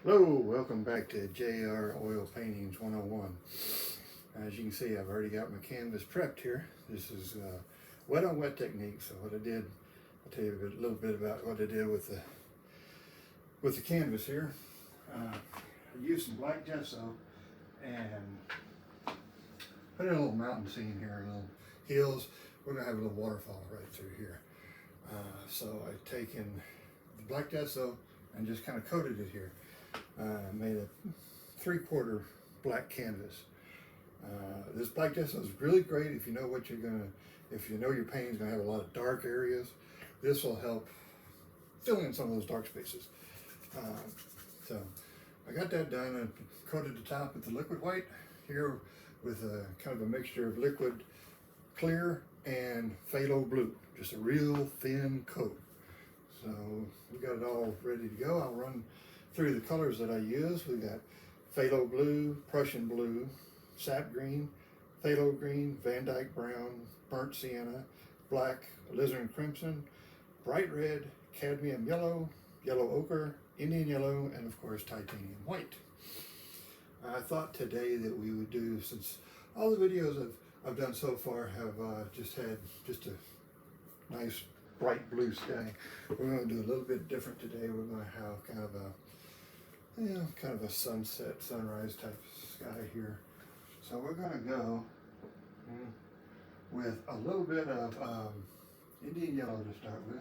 Hello, welcome back to JR Oil Paintings 101. As you can see, I've already got my canvas prepped here. This is wet on wet technique. So what I did, I'll tell you a little bit about what I did with the canvas here. I used some black gesso and put in a little mountain scene here, a little hills. We're gonna have a little waterfall right through here. So I've taken the black gesso and just kind of coated it here. Made a 3/4 black canvas. This black gesso is really great if you know what you're gonna, if you know your painting's gonna have a lot of dark areas. This will help fill in some of those dark spaces. So I got that done and coated the top with the liquid white here with a kind of a mixture of liquid clear and phthalo blue, just a real thin coat. So we got it all ready to go. I'll run through the colors that I use. We got phthalo blue, Prussian blue, sap green, phthalo green, Van Dyke brown, burnt sienna, black, alizarin crimson, bright red, cadmium yellow, yellow ochre, Indian yellow, and of course titanium white. I thought today that we would do, since all the videos I've done so far have just had just a nice bright blue sky. We're going to do a little bit different today. We're going to have kind of a sunset, sunrise type sky here. So we're going to go with a little bit of Indian yellow to start with.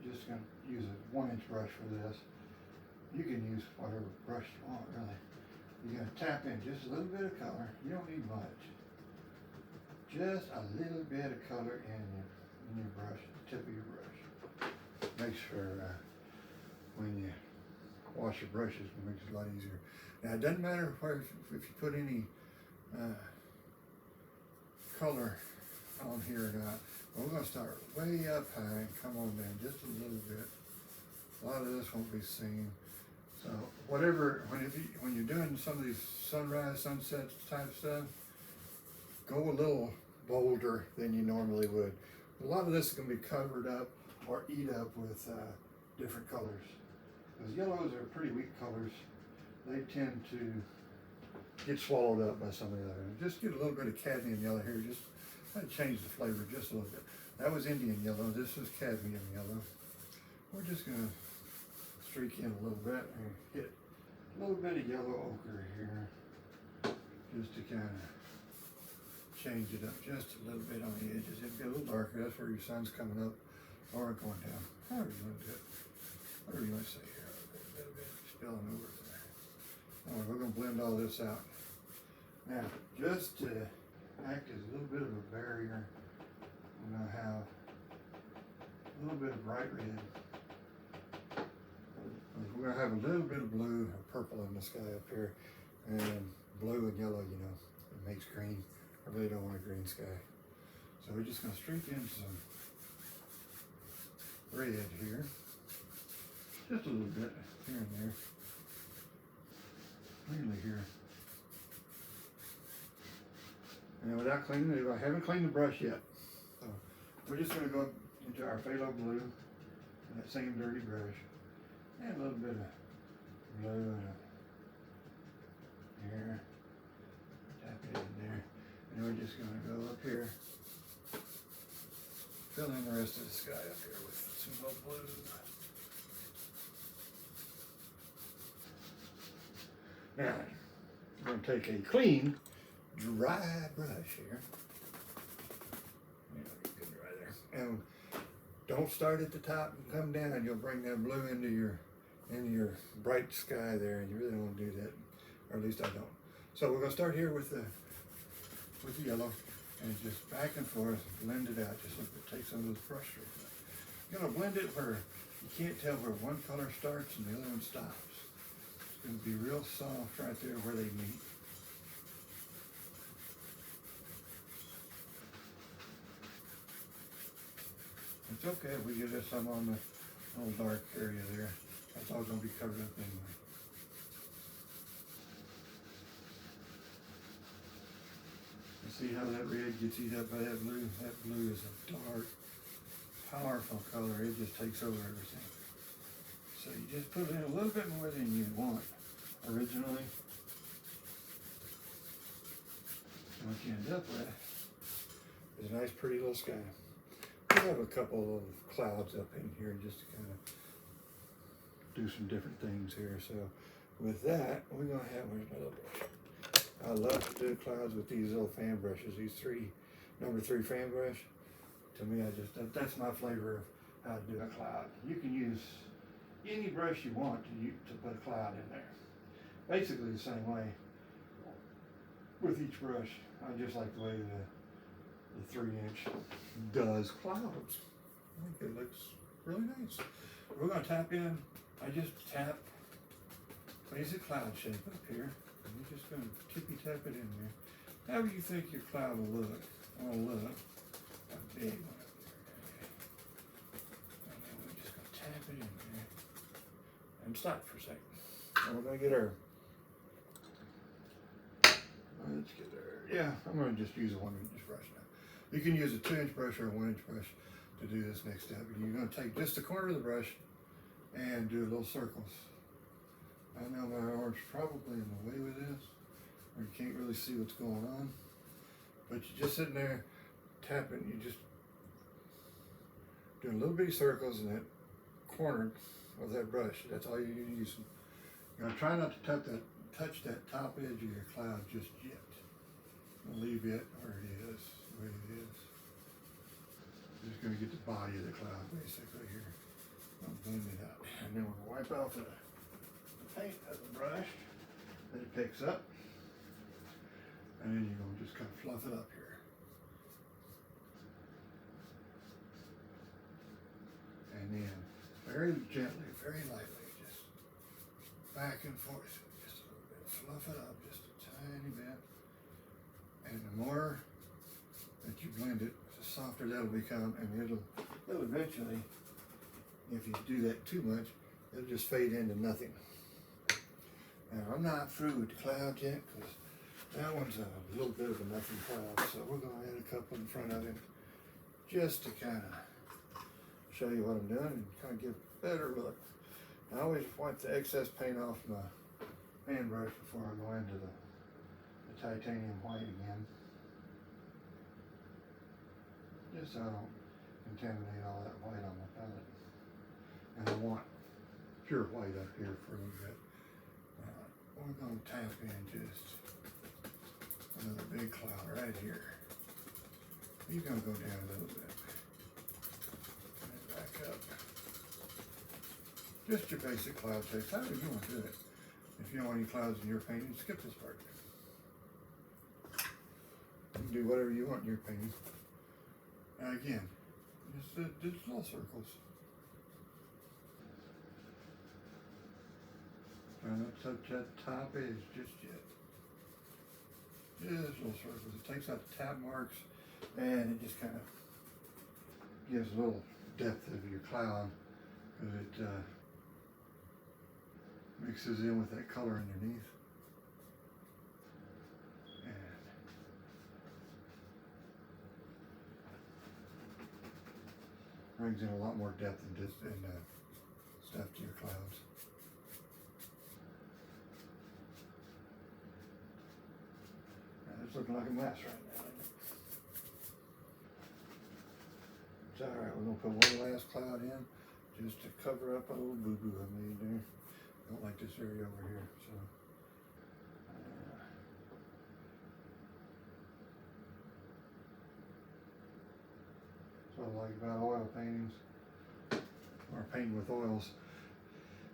Just going to use a 1-inch brush for this. You can use whatever brush you want, really. You're going to tap in just a little bit of color. You don't need much. Just a little bit of color in your brush, the tip of your brush. Make sure when you wash your brushes, it makes it a lot easier. Now it doesn't matter if you put any color on here or not. We're going to start way up high and come on down just a little bit. A lot of this won't be seen. So whatever, when you're doing some of these sunrise, sunset type stuff, go a little bolder than you normally would. A lot of this is going to be covered up or eat up with different colors. Because yellows are pretty weak colors. They tend to get swallowed up by some of the other. Just get a little bit of cadmium yellow here. Just try to change the flavor just a little bit. That was Indian yellow. This is cadmium yellow. We're just going to streak in a little bit and hit a little bit of yellow ochre here. Just to kind of change it up just a little bit on the edges. It'll get a little darker. That's where your sun's coming up or going down. However you want to do it. Whatever you want to say here. A little bit spilling over there. All right, we're going to blend all this out. Now, just to act as a little bit of a barrier, I'm going to have a little bit of bright red. We're going to have a little bit of blue or purple in the sky up here. And blue and yellow, you know, it makes green. I really don't want a green sky. So we're just going to streak in some red here. Just a little bit here and there. Mainly here. And without cleaning it, I haven't cleaned the brush yet. So we're just going to go into our phthalo blue with that same dirty brush. And a little bit of blue here. Tap it in there. And we're just going to go up here, fill in the rest of the sky up here with some little blue. Now, we're going to take a clean, dry brush here. Yeah, good dry there. And don't start at the top and come down. You'll bring that blue into your bright sky there, and you really don't want to do that, or at least I don't. So we're going to start here with the yellow, and just back and forth, blend it out. Just look, take some of those brush strokes. You're going to blend it where you can't tell where one color starts and the other one stops. It's going to be real soft right there where they meet. It's okay if we get some on the little dark area there. That's all going to be covered up anyway. See how that red gets eaten up by that blue? That blue is a dark, powerful color. It just takes over everything. So you just put in a little bit more than you want originally. And what you end up with is a nice pretty little sky. We have a couple of clouds up in here just to kind of do some different things here. So with that, we're gonna have, where's my little brush? I love to do clouds with these little fan brushes, these number 3 fan brush. To me, that's my flavor of how to do a cloud. You can use any brush you want to put a cloud in there. Basically the same way with each brush. I just like the way the 3-inch does clouds. I think it looks really nice. We're gonna tap in. I just tap, place a cloud shape up here. And you're just gonna tippy tap it in there. However you think your cloud will look. I want to look a big one up there. And then we're just gonna tap it in there. And stop for a second. And we're gonna get our, let's get our, yeah, I'm gonna just use a 1-inch brush now. You can use a 2-inch brush or a 1-inch brush to do this next step. You're gonna take just the corner of the brush and do little circles. I know my arm's probably in the way with this, or you can't really see what's going on, but you're just sitting there tapping, you just doing little bitty circles in that corner of that brush. That's all you're using. You're gonna try not to touch that top edge of your cloud just yet. Leave it where it is, the way it is. You're just gonna get the body of the cloud basically here. I'll blend it out. And then we're gonna wipe off the paint of the brush that it picks up. And then you're gonna just kind of fluff it up here. And then very gently, very lightly, just back and forth, just a little bit. Fluff it up just a tiny bit. And the more that you blend it, the softer that'll become, and it'll eventually, if you do that too much, it'll just fade into nothing. Now I'm not through with the clouds yet, because that one's a little bit of a nothing cloud, so we're going to add a couple in front of it, just to kind of show you what I'm doing and kind of give a better look. I always wipe the excess paint off my fan brush before I go into the titanium white again, just so I don't contaminate all that white on my palette. And I want pure white up here for a little bit. We're going to tap in just another big cloud right here. You're going to go down a little bit and back up. Just your basic cloud shapes, however you want to do it. If you don't want any clouds in your painting, skip this part. You can do whatever you want in your painting. Again, just little circles. Try not to touch that top edge just yet. Just little circles. It takes out the tap marks and it just kind of gives a little depth of your cloud, because it mixes in with that color underneath. Brings in a lot more depth and stuff to your clouds. Now, it's looking like a mess right now. It's all right. We're gonna put one last cloud in just to cover up a little boo-boo I made there. Don't like this area over here, so. What I like about oil paintings, or painting with oils,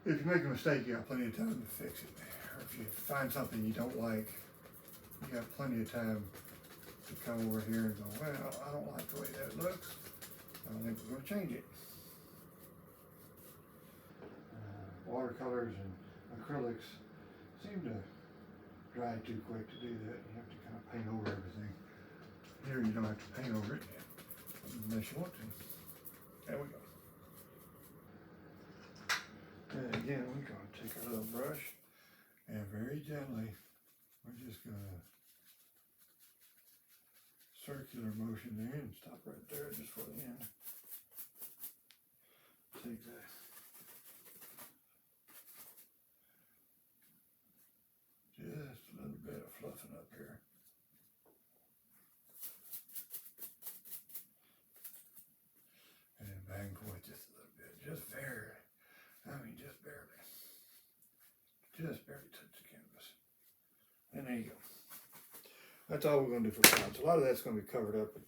if you make a mistake, you got plenty of time to fix it. Or if you find something you don't like, you got plenty of time to come over here and go, well, I don't like the way that looks. I think we're going to change it. Watercolors and acrylics seem to dry too quick to do that. You have to kind of paint over everything. Here you don't have to paint over it unless you want to. There we go. And again, we're going to take our little brush and very gently, we're just going to circular motion there and stop right there just for the end. Take that up here. And then back and forth just a little bit, just barely. I mean, just barely. Just barely touch the canvas. And there you go. That's all we're going to do for clouds. A lot of that's going to be covered up with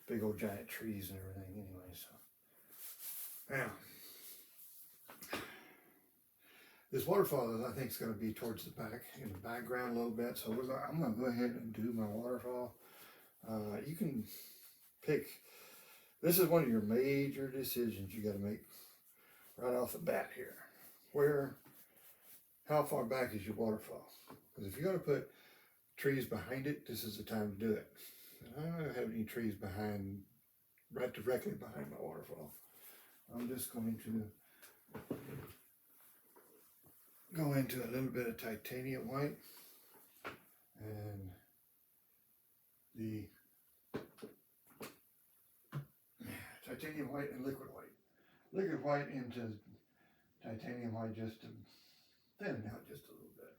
big old giant trees and everything anyway. So now, this waterfall I think is going to be towards the back, in the background a little bit. So I'm going to go ahead and do my waterfall. You can pick. This is one of your major decisions you got to make right off the bat here. How far back is your waterfall? Because if you're going to put trees behind it, this is the time to do it. And I don't have any trees right directly behind my waterfall. I'm just going to go into a little bit of titanium white and the titanium white and liquid white. Liquid white into titanium white just to thin it out just a little bit.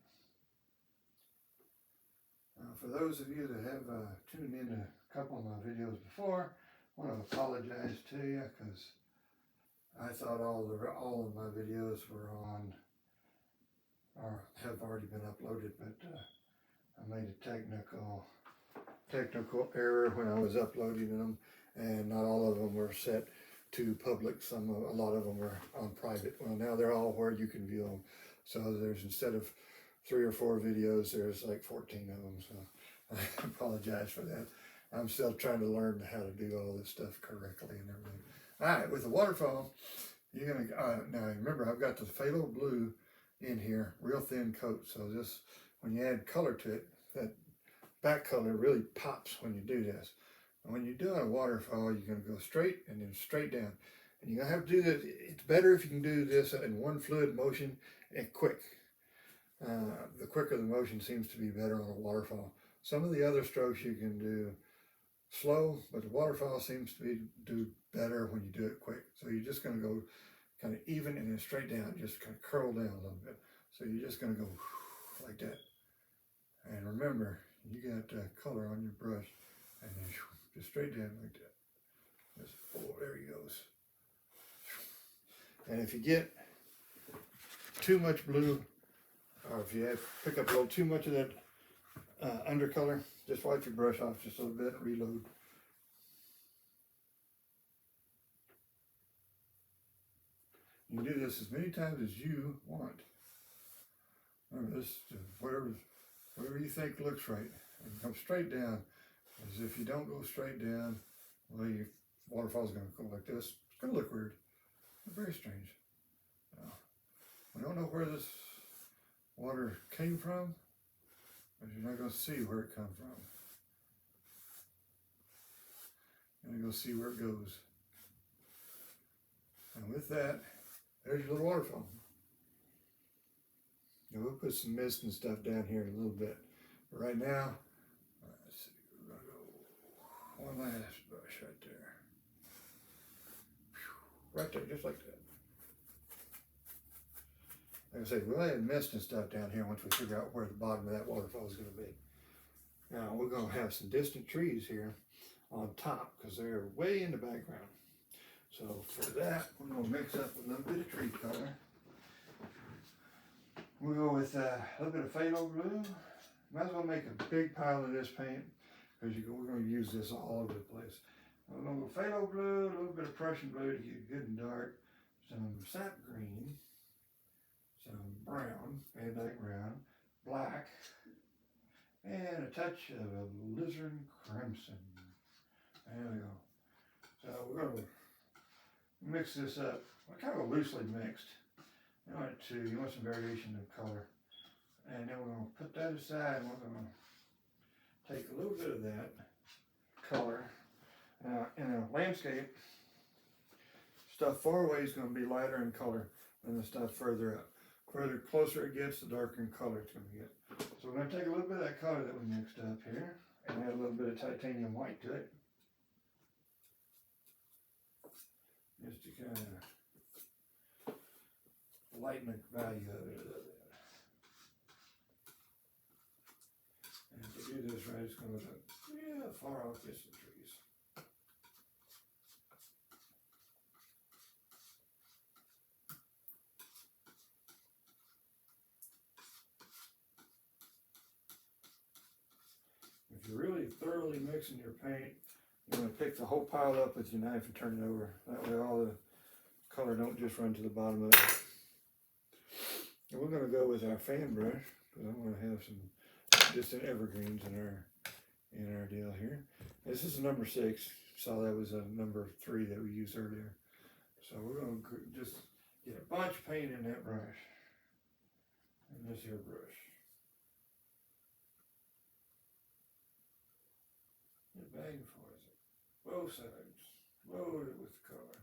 For those of you that have tuned in to a couple of my videos before, I want to apologize to you because I thought all of my videos were on or have already been uploaded, but I made a technical error when I was uploading them, and not all of them were set to public. A lot of them were on private. Well, now they're all where you can view them. So there's, instead of 3 or 4 videos, there's like 14 of them. So I apologize for that. I'm still trying to learn how to do all this stuff correctly and everything. All right, with the waterfall, you're gonna now remember I've got the phthalo blue in here, real thin coat. So this, when you add color to it, that back color really pops when you do this. And when you're doing a waterfall, you're going to go straight and then straight down. And you're going to have to do this. It's better if you can do this in one fluid motion and quick. The quicker the motion seems to be better on a waterfall. Some of the other strokes you can do slow, but the waterfall seems to do better when you do it quick. So you're just going to go kind of even and then straight down, just kind of curl down a little bit. So you're just going to go like that. And remember, you got color on your brush, and then just straight down like that. Just, oh, there he goes. And if you get too much blue, or if you pick up a little too much of that undercolor, just wipe your brush off just a little bit and reload. You can do this as many times as you want. Remember, this, whatever you think looks right, and come straight down. As if you don't go straight down, well, your waterfall's going to go like this. It's going to look weird. Very strange. Now, we don't know where this water came from, but you're not going to see where it comes from. You're going to go see where it goes. And with that, there's your little waterfall. Now we'll put some mist and stuff down here in a little bit. But right now, let's see, we're going to go one last brush right there. Right there, just like that. Like I say, we'll add mist and stuff down here once we figure out where the bottom of that waterfall is going to be. Now we're going to have some distant trees here on top because they're way in the background. So for that, we're going to mix up a little bit of tree color. We'll go with a little bit of phthalo blue. Might as well make a big pile of this paint because we're going to use this all over the place. We're going to go phthalo blue, a little bit of Prussian blue to get it good and dark, some sap green, some brown, Van brown, black, and a touch of alizarin crimson. There we go. So we're going to mix this up. We're kind of loosely mixed. You want some variation of color. And then we're going to put that aside and we're going to take a little bit of that color. In a landscape, stuff far away is going to be lighter in color than the stuff further up. Further closer it gets, the darker in color it's going to get. So we're going to take a little bit of that color that we mixed up here and add a little bit of titanium white to it. Just to kind of lighten the value of it a little bit. And to do right, it's going to look, yeah, far off distant trees. If you're really thoroughly mixing your paint, you want to pick the whole pile up with your knife and turn it over. That way all the color don't just run to the bottom of it. And we're going to go with our fan brush, because I want to have some distant evergreens in our deal here. This is number 6. Saw that was a number 3 that we used earlier. So we're going to just get a bunch of paint in that brush. And this here brush. Get magnifies it. Both sides. Load it with color.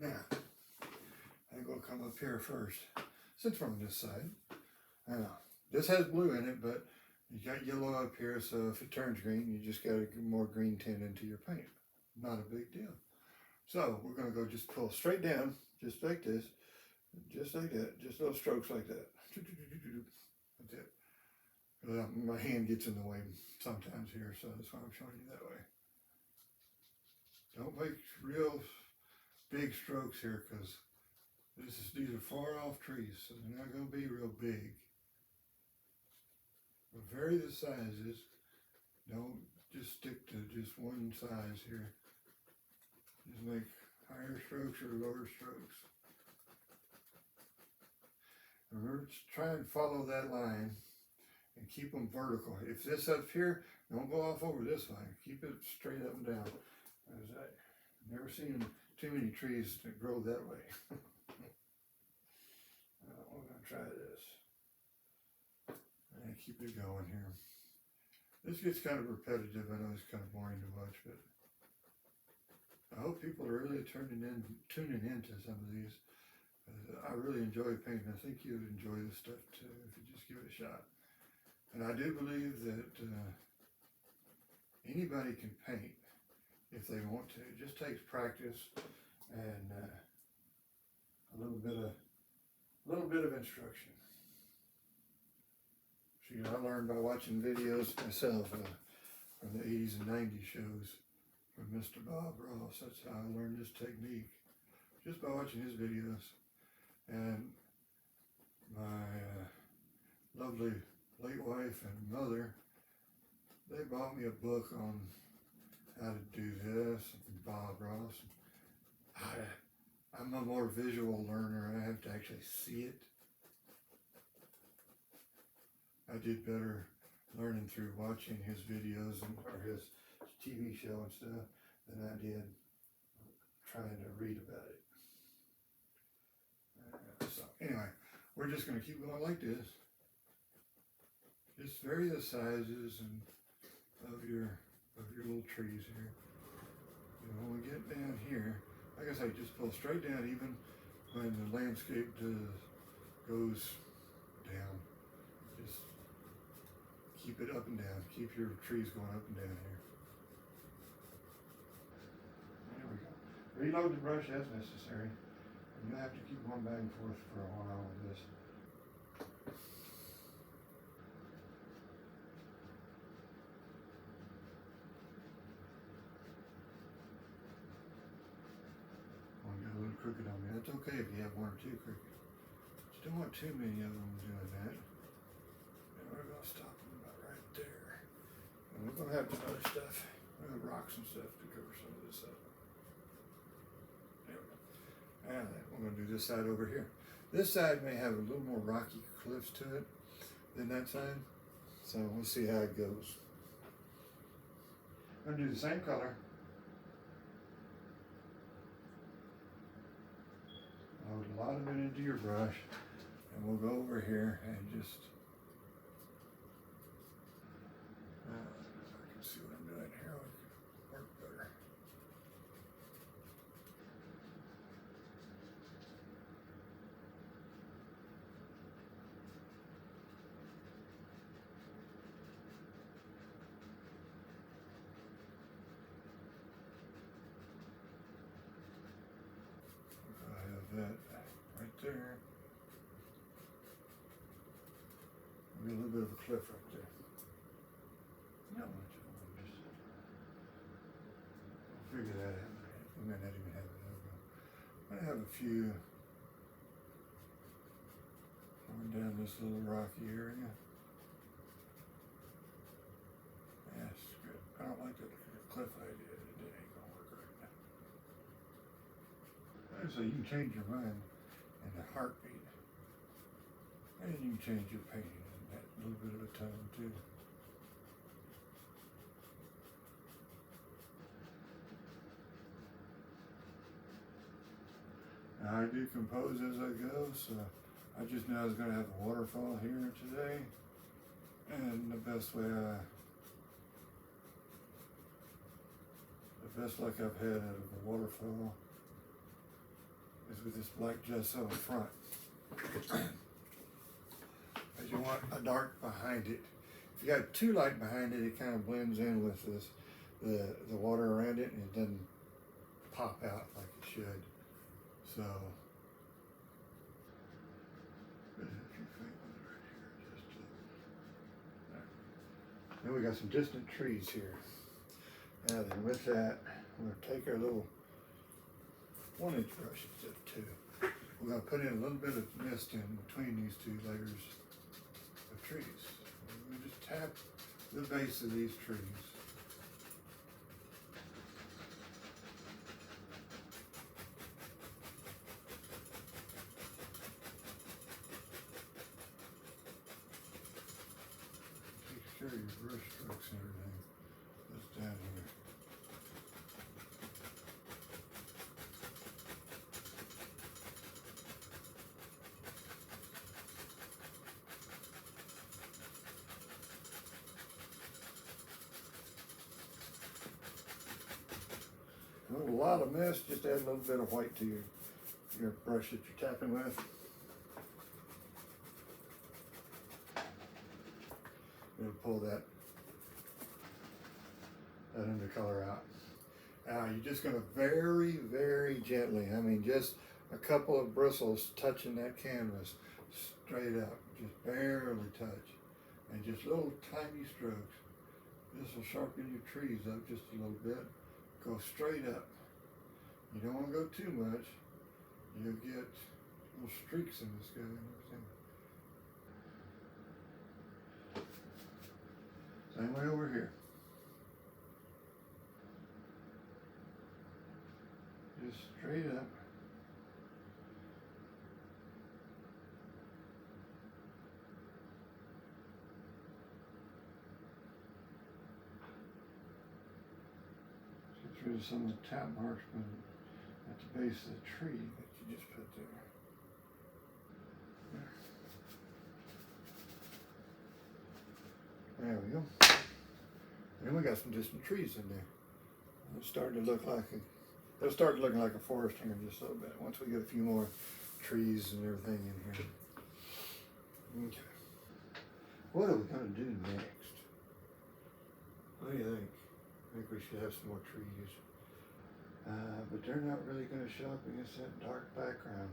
Now, I'm going to come up here first. Since we're on this side. I know. This has blue in it, but you got yellow up here, so if it turns green, you just got to get more green tint into your paint. Not a big deal. So we're going to go just pull straight down, just like this, just like that, just little strokes like that. That's it. My hand gets in the way sometimes here, so that's why I'm showing you that way. Don't make real big strokes here, because these are far off trees, so they're not going to be real big. But vary the sizes. Don't just stick to just one size here. Just make higher strokes or lower strokes. Remember to try and follow that line and keep them vertical. If this up here, don't go off over this line. Keep it straight up and down. I've never seen too many trees that grow that way. We're going to try this. And keep it going here. This gets kind of repetitive. I know it's kind of boring to watch, but I hope people are really tuning into some of these. I really enjoy painting. I think you'd enjoy this stuff too if you just give it a shot. And I do believe that anybody can paint if they want to. It just takes practice and a little bit of instruction. See, I learned by watching videos myself from the 80s and 90s shows from Mr. Bob Ross. That's how I learned this technique, just by watching his videos. And my lovely late wife and mother, they bought me a book on how to do this, and Bob Ross. I'm a more visual learner. I have to actually see it. I did better learning through watching his videos or his TV show and stuff than I did trying to read about it. So anyway, we're just going to keep going like this. Just vary the sizes and of your little trees here. And when we get down here, like I say, just pull straight down even when the landscape goes down. Just keep it up and down. Keep your trees going up and down here. There we go. Reload the brush as necessary. And you'll have to keep going back and forth for a while with this. One got a little crooked on me. That's okay if you have one or two crooked. Just don't want too many of them doing that. And we're going to stop them about right there. And we're going to have some other stuff. We're going to rocks and stuff to cover some of this up. There we go. And then we're going to do this side over here. This side may have a little more rocky cliffs to it than that side. So we'll see how it goes. I'm going to do the same color. Load a lot of it into your brush. And we'll go over here and just I can see what I'm doing here. We can work better. I have that right there. be a little bit of a cliff right there. Not much of one, just figure that out. We might not even have it over. I have a few going down this little rocky area. That's good. I don't like the cliff idea. It ain't gonna work right now. So you can change your mind in a heartbeat. And you can change your painting in that little bit of a tone too. Now I do compose as I go, so I just knew I was going to have a waterfall here today. And the best luck I've had out of a waterfall is with this black gesso in front. Because you want a dark behind it. If you got too light behind it, it kind of blends in with the water around it, and it doesn't pop out like it should. So then we got some distant trees here. Now then, with that, we're going to take our little 1-inch brush instead of 2. We're going to put in a little bit of mist in between these two layers of trees. We're going to just tap the base of these trees. Take care of your brush strokes and everything that's down here. A lot of mist, just add a little bit of white to your brush that you're tapping with. It'll pull that undercolor out. Now you're just going to very, very gently, I mean just a couple of bristles touching that canvas straight up, just barely touch, and just little tiny strokes. This will sharpen your trees up just a little bit. Go straight up. You don't want to go too much. You'll get little streaks in the sky and everything. Same way over here. Just straight up. Get rid of some of the tap marks at the base of the tree that you just put there. There we go. And we got some distant trees in there. It's starting to look like it'll start looking like a forest here in just a little bit. Once we get a few more trees and everything in here. Okay. What are we going to do next? What do you think? I think we should have some more trees. But they're not really going to show up against that dark background.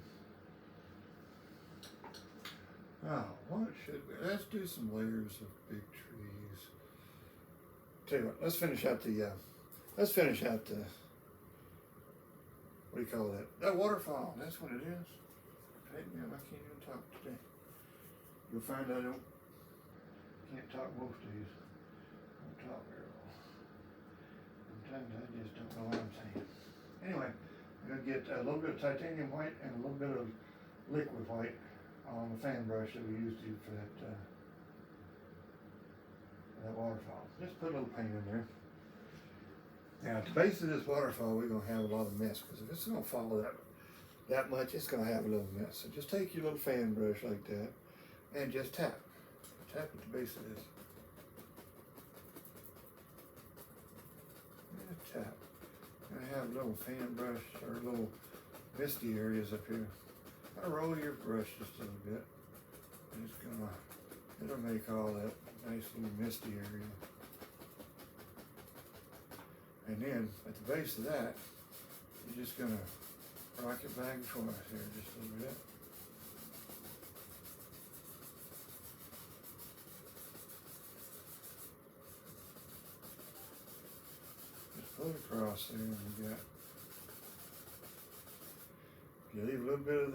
Oh, what should we? Let's do some layers of big trees. Tell you what, let's finish out the, what do you call that? That waterfall, that's what it is. Hey, man, I can't even talk today. You'll find I can't talk most days. I don't talk very well. Sometimes I just don't know what I'm saying. Anyway, I'm going to get a little bit of titanium white and a little bit of liquid white on the fan brush that we used for that waterfall. Just put a little paint in there. Now at the base of this waterfall, we're going to have a lot of mist, because if it's going to fall that much, it's going to have a little mist. So just take your little fan brush like that and just tap. Tap at the base of this. And tap. And I have a little fan brush or little misty areas up here. Roll your brush just a little bit. And it's it'll make all that nice little misty area. And then at the base of that, you're just gonna rock it back and forth here just a little bit. it across there, and we got, if you leave a little bit of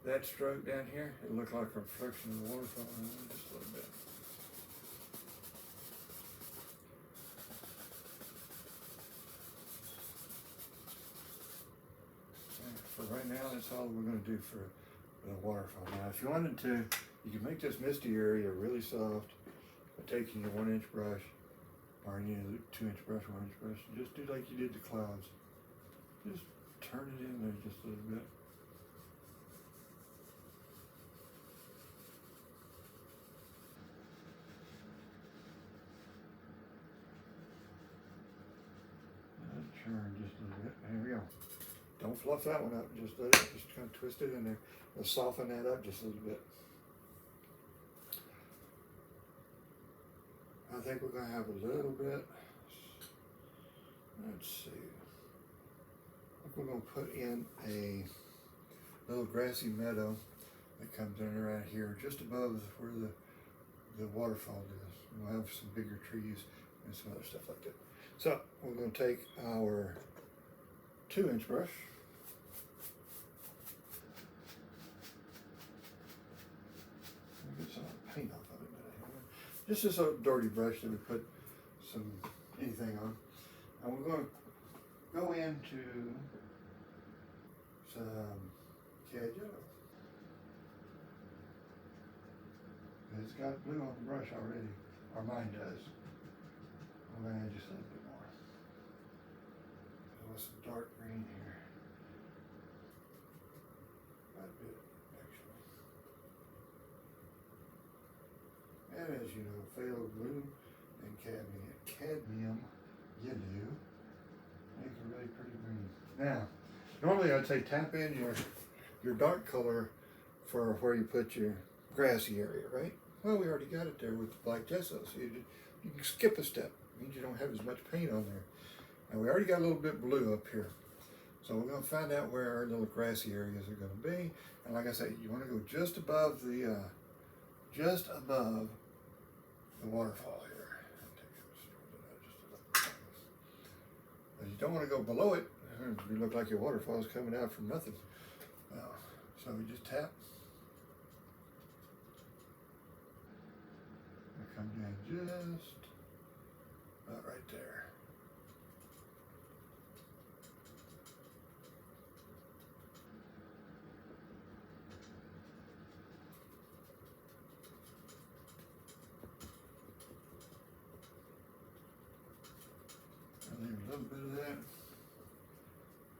that stroke down here, it'll look like a reflection of the waterfall, just a little bit. For right now, that's all we're going to do for the waterfall. Now, if you wanted to, you can make this misty area really soft by taking your 1-inch brush, or you know, 2-inch brush, 1-inch brush, and just do like you did the clouds. Just turn it in there just a little bit. Turn just a little bit. There we go. Don't fluff that one up. Just let it, just kind of twist it in there. We'll soften that up just a little bit. I think we're going to have a little bit. Let's see. I think we're going to put in a little grassy meadow that comes in around here, just above where the waterfall is. We'll have some bigger trees and some other stuff like that. So we're going to take our 2-inch brush. Get some paint off of it. Just this old dirty brush that we put anything on. And we're going to go into some CAD yellow. It's got blue on the brush already, or mine does. I'm going to add just a little bit more. With some dark green here. Quite a bit, actually. And as you know, phthalo blue and cadmium yellow make a really pretty green. Now, normally I'd say tap in your dark color for where you put your grassy area, right? Well, we already got it there with the black gesso, so you can skip a step. It means you don't have as much paint on there. And we already got a little bit blue up here. So we're going to find out where our little grassy areas are going to be. And like I said, you want to go just above the waterfall here. But you don't want to go below it. You look like your waterfall is coming out from nothing. So we just tap. I come down just about right there. I'll leave a little bit of that.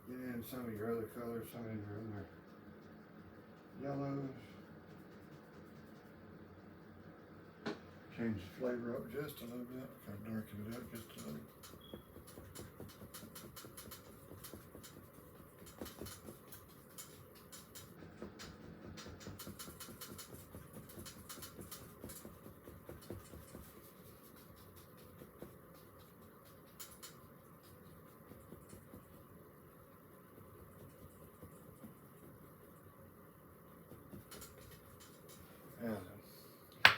Get in some of your other colors, some of your other yellows. Change the flavor up just a little bit, kind of darken it up just a little.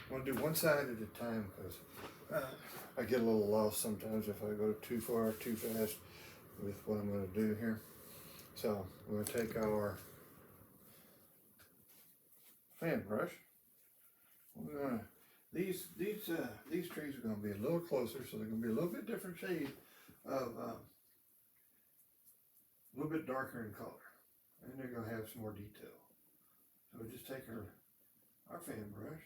I'm going to do one side at a time because I get a little lost sometimes if I go too far, too fast with what I'm going to do here. So we're going to take our fan brush. We're going to these trees are going to be a little closer, so they're going to be a little bit different shade of a little bit darker in color, and they're going to have some more detail. So we just take our fan brush.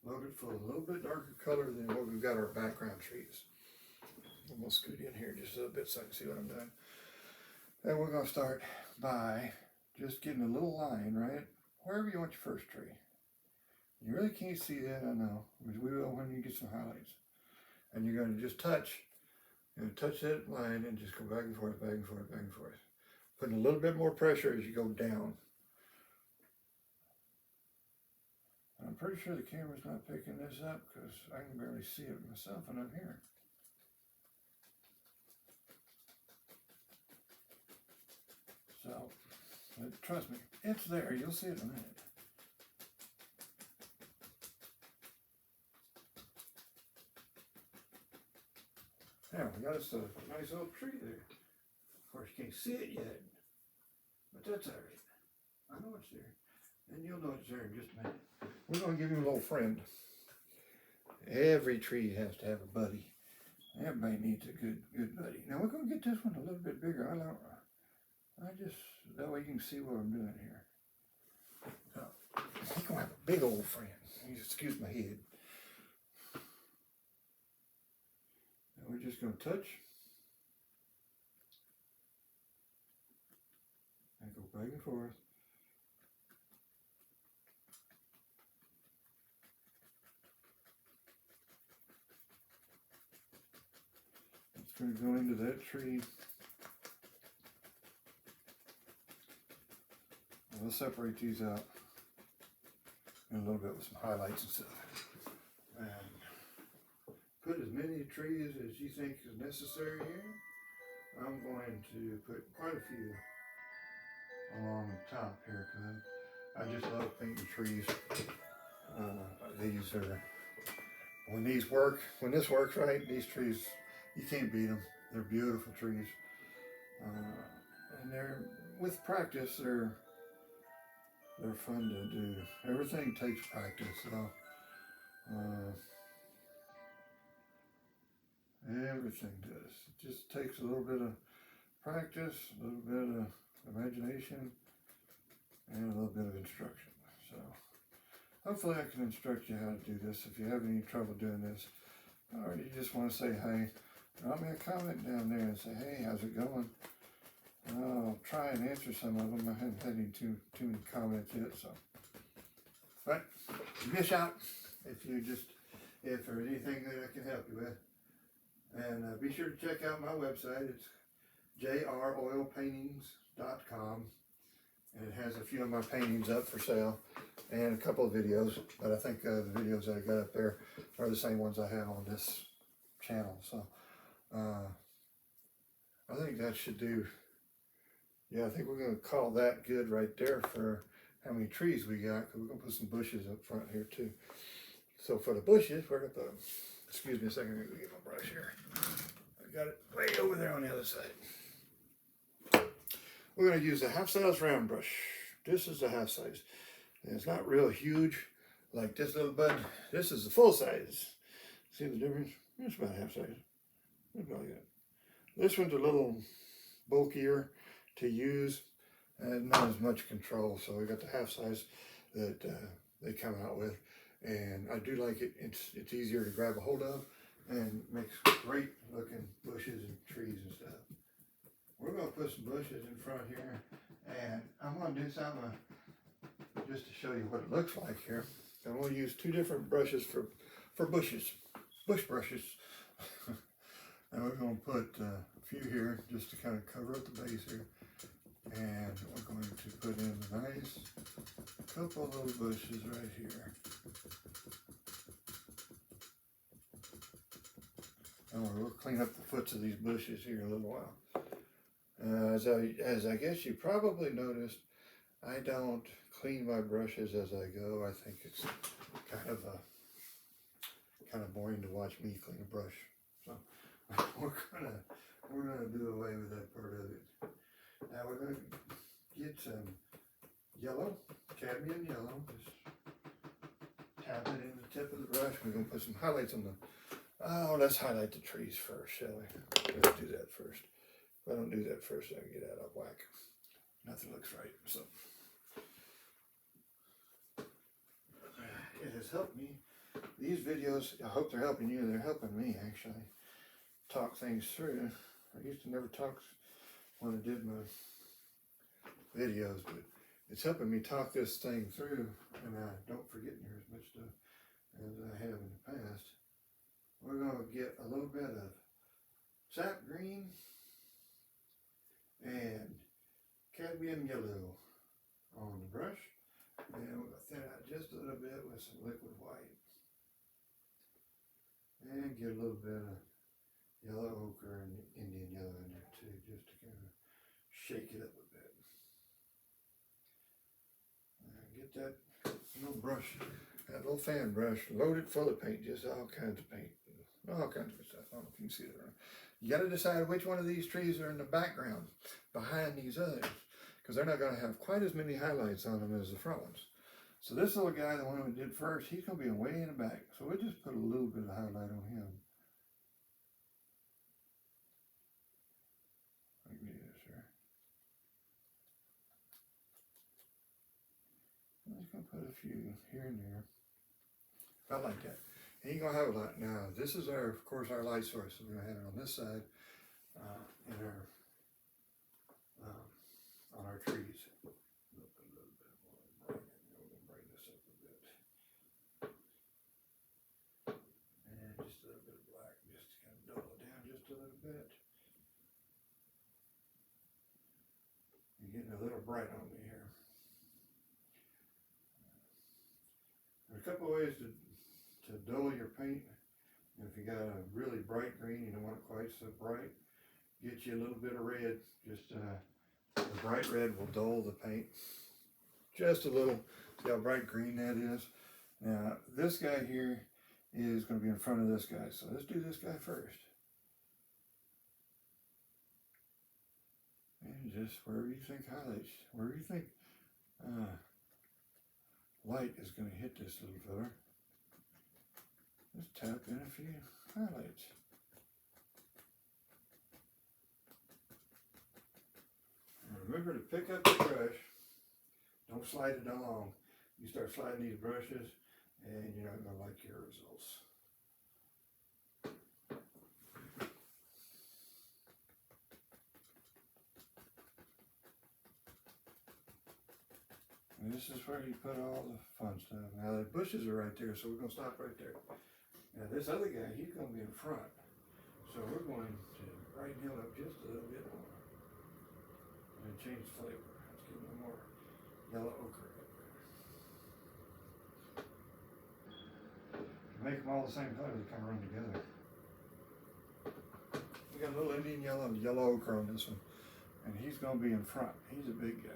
Load it full of a little bit darker color than what we've got our background trees. I'm going to scoot in here just a little bit so I can see what I'm doing. And we're going to start by just getting a little line, right? Wherever you want your first tree. You really can't see that, I know, but we will when you get some highlights. And you're going to just touch that line and just go back and forth, back and forth, back and forth. Putting a little bit more pressure as you go down. I'm pretty sure the camera's not picking this up because I can barely see it myself when I'm here. So, trust me, it's there. You'll see it in a minute. Now we got us a nice little tree there. Of course, you can't see it yet, but that's all right. I know it's there, and you'll know it's there in just a minute. We're gonna give you a little friend. Every tree has to have a buddy. Everybody needs a good buddy. Now we're gonna get this one a little bit bigger. That way you can see what I'm doing here. So, he's gonna have a big old friend. Excuse my head. And we're just gonna touch and go back and forth. It's gonna go into that tree. We'll separate these out in a little bit with some highlights and stuff. And put as many trees as you think is necessary here. I'm going to put quite a few along the top here because I just love painting trees. These are, when this works right, these trees, you can't beat them. They're beautiful trees. And with practice, they're fun to do. Everything takes practice, so everything does. It just takes a little bit of practice, a little bit of imagination, and a little bit of instruction. So hopefully I can instruct you how to do this. If you have any trouble doing this, or you just want to say hey, drop me a comment down there and say, hey, how's it going? I'll try and answer some of them. I haven't had any too many comments yet, so. But give me a shout if there's anything that I can help you with. And be sure to check out my website. It's jroilpaintings.com. And it has a few of my paintings up for sale and a couple of videos. But I think the videos that I got up there are the same ones I have on this channel. So I think that should do. Yeah, I think we're going to call that good right there for how many trees we got, because we're going to put some bushes up front here too. So for the bushes, we're going to put, excuse me a second, I'm going to get my brush here. I got it way over there on the other side. We're going to use a half-size round brush. This is the half size. And it's not real huge like this little bud. This is the full size. See the difference? It's about half size. It's about that. This one's a little bulkier to use and not as much control, so we got the half size that they come out with, and I do like it. It's easier to grab a hold of and makes great looking bushes and trees and stuff. We're going to put some bushes in front here, and I'm going to do something just to show you what it looks like here. I'm going to use two different brushes for bushes, bush brushes. And we're going to put a few here just to kind of cover up the base here. And we're going to put in a nice couple of little bushes right here. And we'll clean up the foots of these bushes here in a little while. As I guess you probably noticed, I don't clean my brushes as I go. I think it's kind of boring to watch me clean a brush. So we're gonna do away with that part of it. Now we're gonna get some yellow, cadmium yellow. Just tap it in the tip of the brush. We're gonna put some highlights on the. Oh, let's highlight the trees first, shall we? Let's do that first. If I don't do that first, I get out of whack. Nothing looks right. So it has helped me. These videos, I hope they're helping you. They're helping me actually talk things through. I used to never talk when I did my videos, but it's helping me talk this thing through, and I don't forget near as much stuff as I have in the past. We're going to get a little bit of sap green and cadmium yellow on the brush, and we're going to thin out just a little bit with some liquid white, and get a little bit of yellow ochre and Indian yellow in there too, just to kind of shake it up a bit. Get that little brush, that little fan brush, loaded full of paint, just all kinds of paint. all kinds of good stuff. I don't know if you can see it or not. You got to decide which one of these trees are in the background behind these others, because they're not going to have quite as many highlights on them as the front ones. So this little guy, the one we did first, he's going to be way in the back. So we'll just put a little bit of highlight on him. Like this, sir. I'm just going to put a few here and there. I like that. He ain't gonna have a lot. Now, this is our, of course, our light source. So we're gonna have it on this side, and on our trees. A little bit more bright. We're gonna brighten this up a bit, and just a little bit of black, just to kind of dull it down just a little bit. You're getting a little bright on me here. There are a couple of ways to dull your paint. If you got a really bright green, you don't want it quite so bright, get you a little bit of red. Just the bright red will dull the paint just a little. See how bright green that is? Now this guy here is going to be in front of this guy, so let's do this guy first. And just wherever you think highlights, wherever you think light is going to hit this little fella, just tap in a few highlights. And remember to pick up the brush. Don't slide it along. You start sliding these brushes and you're not going to like your results. And this is where you put all the fun stuff. Now the bushes are right there, so we're going to stop right there. Now this other guy, he's going to be in front. So we're going to brighten him up just a little bit more. And change the flavor. Let's get a little more yellow ochre up there. Make them all the same color, they kind of run together. We got a little Indian yellow ochre on this one. And he's going to be in front. He's a big guy.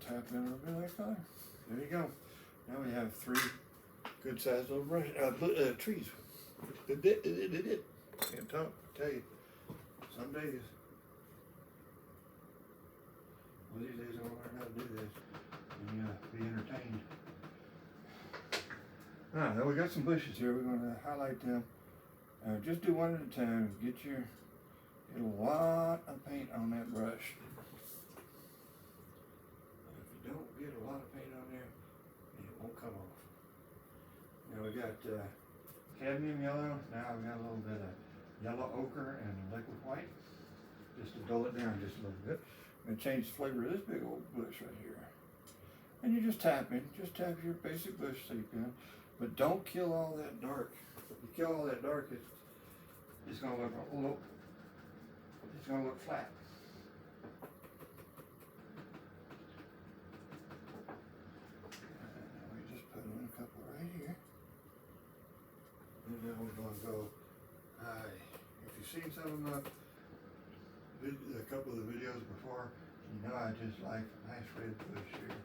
Tap in a little bit of that color. There you go. Now we have 3 good sized little trees. Can't talk, I tell you. Some days. Well, these days I want to learn how to do this and be entertained. Alright, now we got some bushes here. We're going to highlight them. Just do one at a time. Get a lot of paint on that brush. Don't get a lot of paint on there and it won't come off. Now we got cadmium yellow. Now we got a little bit of yellow ochre and liquid white, just to dull it down just a little bit. I'm going to change the flavor of this big old bush right here. And you're just tapping, just tap your basic bush seep in, but don't kill all that dark. If you kill all that dark, it's going to look flat. And then we're going to go high. If you've seen some of my a couple of the videos before, you know I just like a nice red bush here.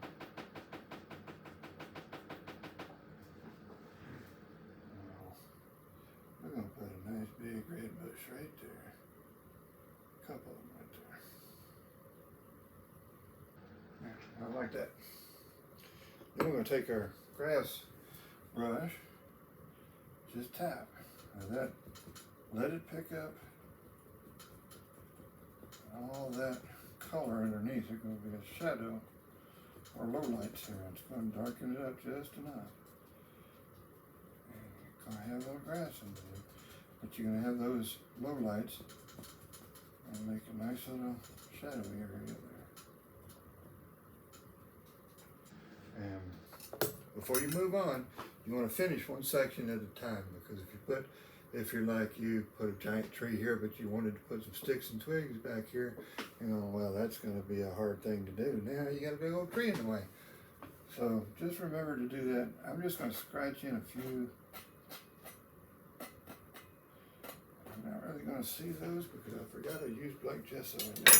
We're going to put a nice big red bush right there. A couple of them right there. Yeah, I like that. Then we're going to take our grass brush. Just tap. Now let it pick up all that color underneath. There's going to be a shadow or low lights here. It's going to darken it up just enough. And you're going to have a little grass under there, but you're going to have those low lights and make a nice little shadowy area there. And before you move on, you want to finish one section at a time, because if you're like you, put a giant tree here, but you wanted to put some sticks and twigs back here, well, that's going to be a hard thing to do. Now you got a big old tree in the way. So just remember to do that. I'm just going to scratch in a few. Now really going to see those because I forgot I used black gesso in there.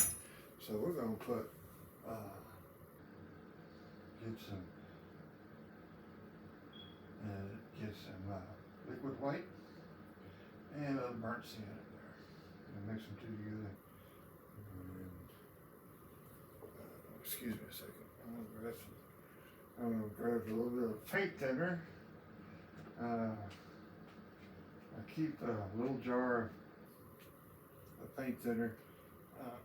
So we're going to put, get some liquid white and a little burnt sand in there. And mix them two together. And, excuse me a second. I'm going to grab a little bit of paint thinner. I keep a little jar of paint thinner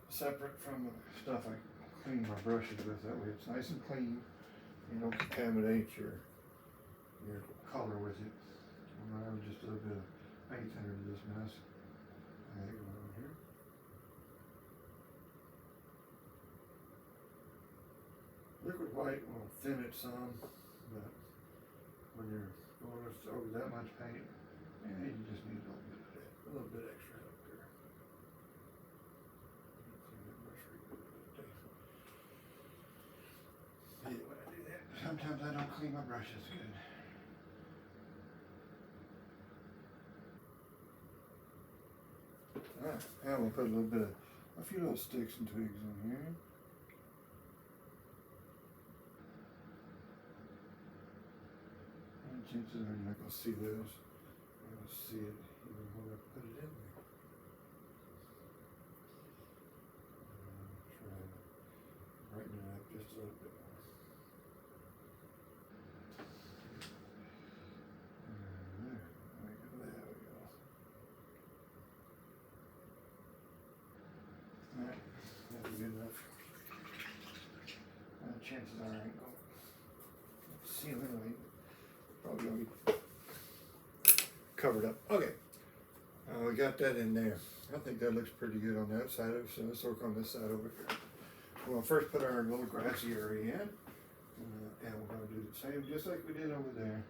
separate from the stuff I clean my brushes with. That way it's nice and clean. You don't contaminate your color with it. I'm going to have just a little bit of paint thinner to this mess. There you go over here. Liquid white will thin it some, but when you're going over that much paint, you just need a little bit of that, a little bit extra help here. I hate when I do that. Sometimes I don't clean my brushes good. Alright, now we'll put a few little sticks and twigs in here. And chances are you're not going to see those. You're going to see it even when I put it in there. Try to brighten it up just a little bit more. Alright, that'll be good enough. Chances are I ain't going to see them anyway. Probably going to be covered up. Okay, we got that in there. I think that looks pretty good on that side of it, so let's work on this side over here. We'll first put our little grassy area in, and we're going to do the same just like we did over there.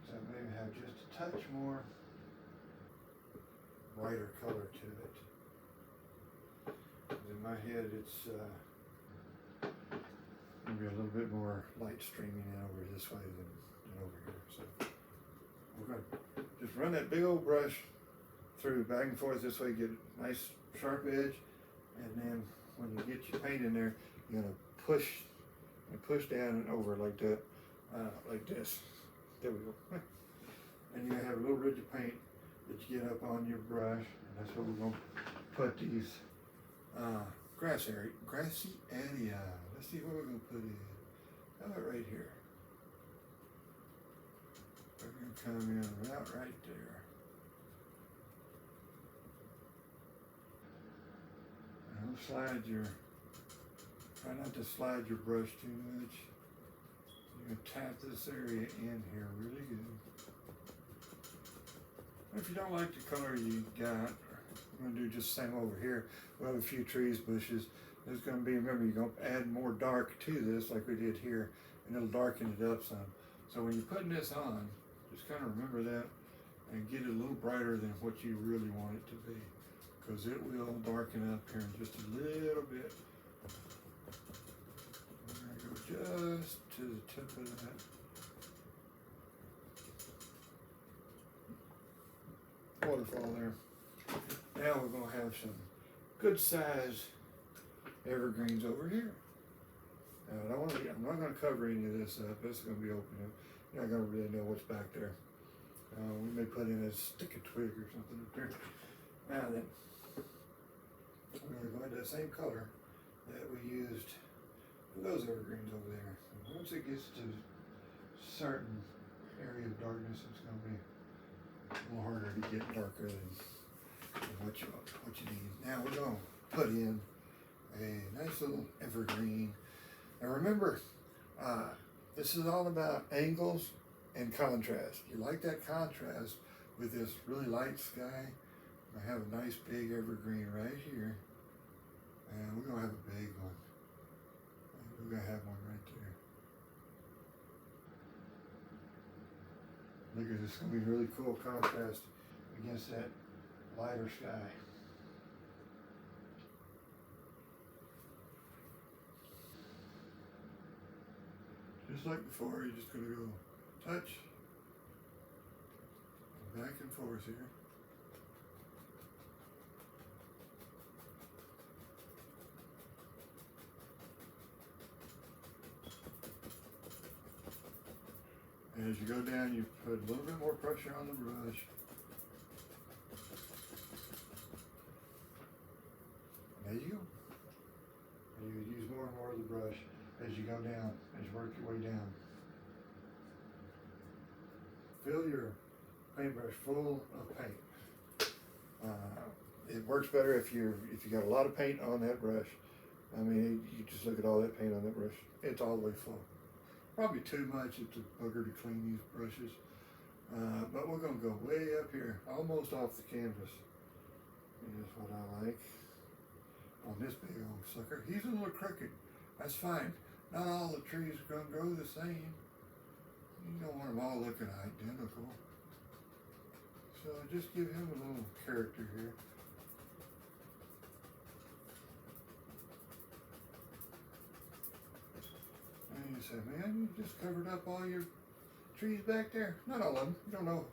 So maybe have just a touch more brighter color to it. In my head, it's going to be a little bit more light streaming in over this way than over here. So we're going to just run that big old brush through back and forth this way, get a nice sharp edge, and then when you get your paint in there, you're going to push down and over like that, like this. There we go. And you have a little ridge of paint that you get up on your brush, and that's where we're going to put these grassy area. Let's see what we're going to put in. How about right here? We're going to come in about right there. And try not to slide your brush too much. You're going to tap this area in here really good. If you don't like the color you got, I'm going to do just the same over here. We'll have a few trees, bushes. There's going to be, remember, you're going to add more dark to this like we did here, and it'll darken it up some. So when you're putting this on, just kind of remember that and get it a little brighter than what you really want it to be, because it will darken up here in just a little bit. I'm going to go just to the tip of that waterfall there. Now we're going to have some good size evergreens over here. Now, I'm not going to cover any of this up. This is going to be open. You're not going to really know what's back there. We may put in a stick of twig or something up there. Now then, we're going to go into the same color that we used for those evergreens over there. And once it gets to a certain area of darkness, it's going to be a little harder to get darker than what you need. Now we're going to put in a nice little evergreen. And remember, this is all about angles and contrast. You like that contrast with this really light sky. I have a nice big evergreen right here. And we're going to have a big one. We're going to have one right there. Look at this, it's going to be really cool contrast against that lighter sky. Just like before, you're just going to go touch, back and forth here. as you go down, you put a little bit more pressure on the brush. There you go. And you use more and more of the brush as you go down, as you work your way down. Fill your paintbrush full of paint. It works better if you got a lot of paint on that brush. I mean, you just look at all that paint on that brush. It's all the way full. Probably too much. It's a booger to clean these brushes. But we're going to go way up here, almost off the canvas. Here's what I like on this big old sucker. He's a little crooked. That's fine. Not all the trees are going to grow the same. You don't want them all looking identical. So just give him a little character here. And you say, man, you just covered up all your trees back there. Not all of them. You don't know.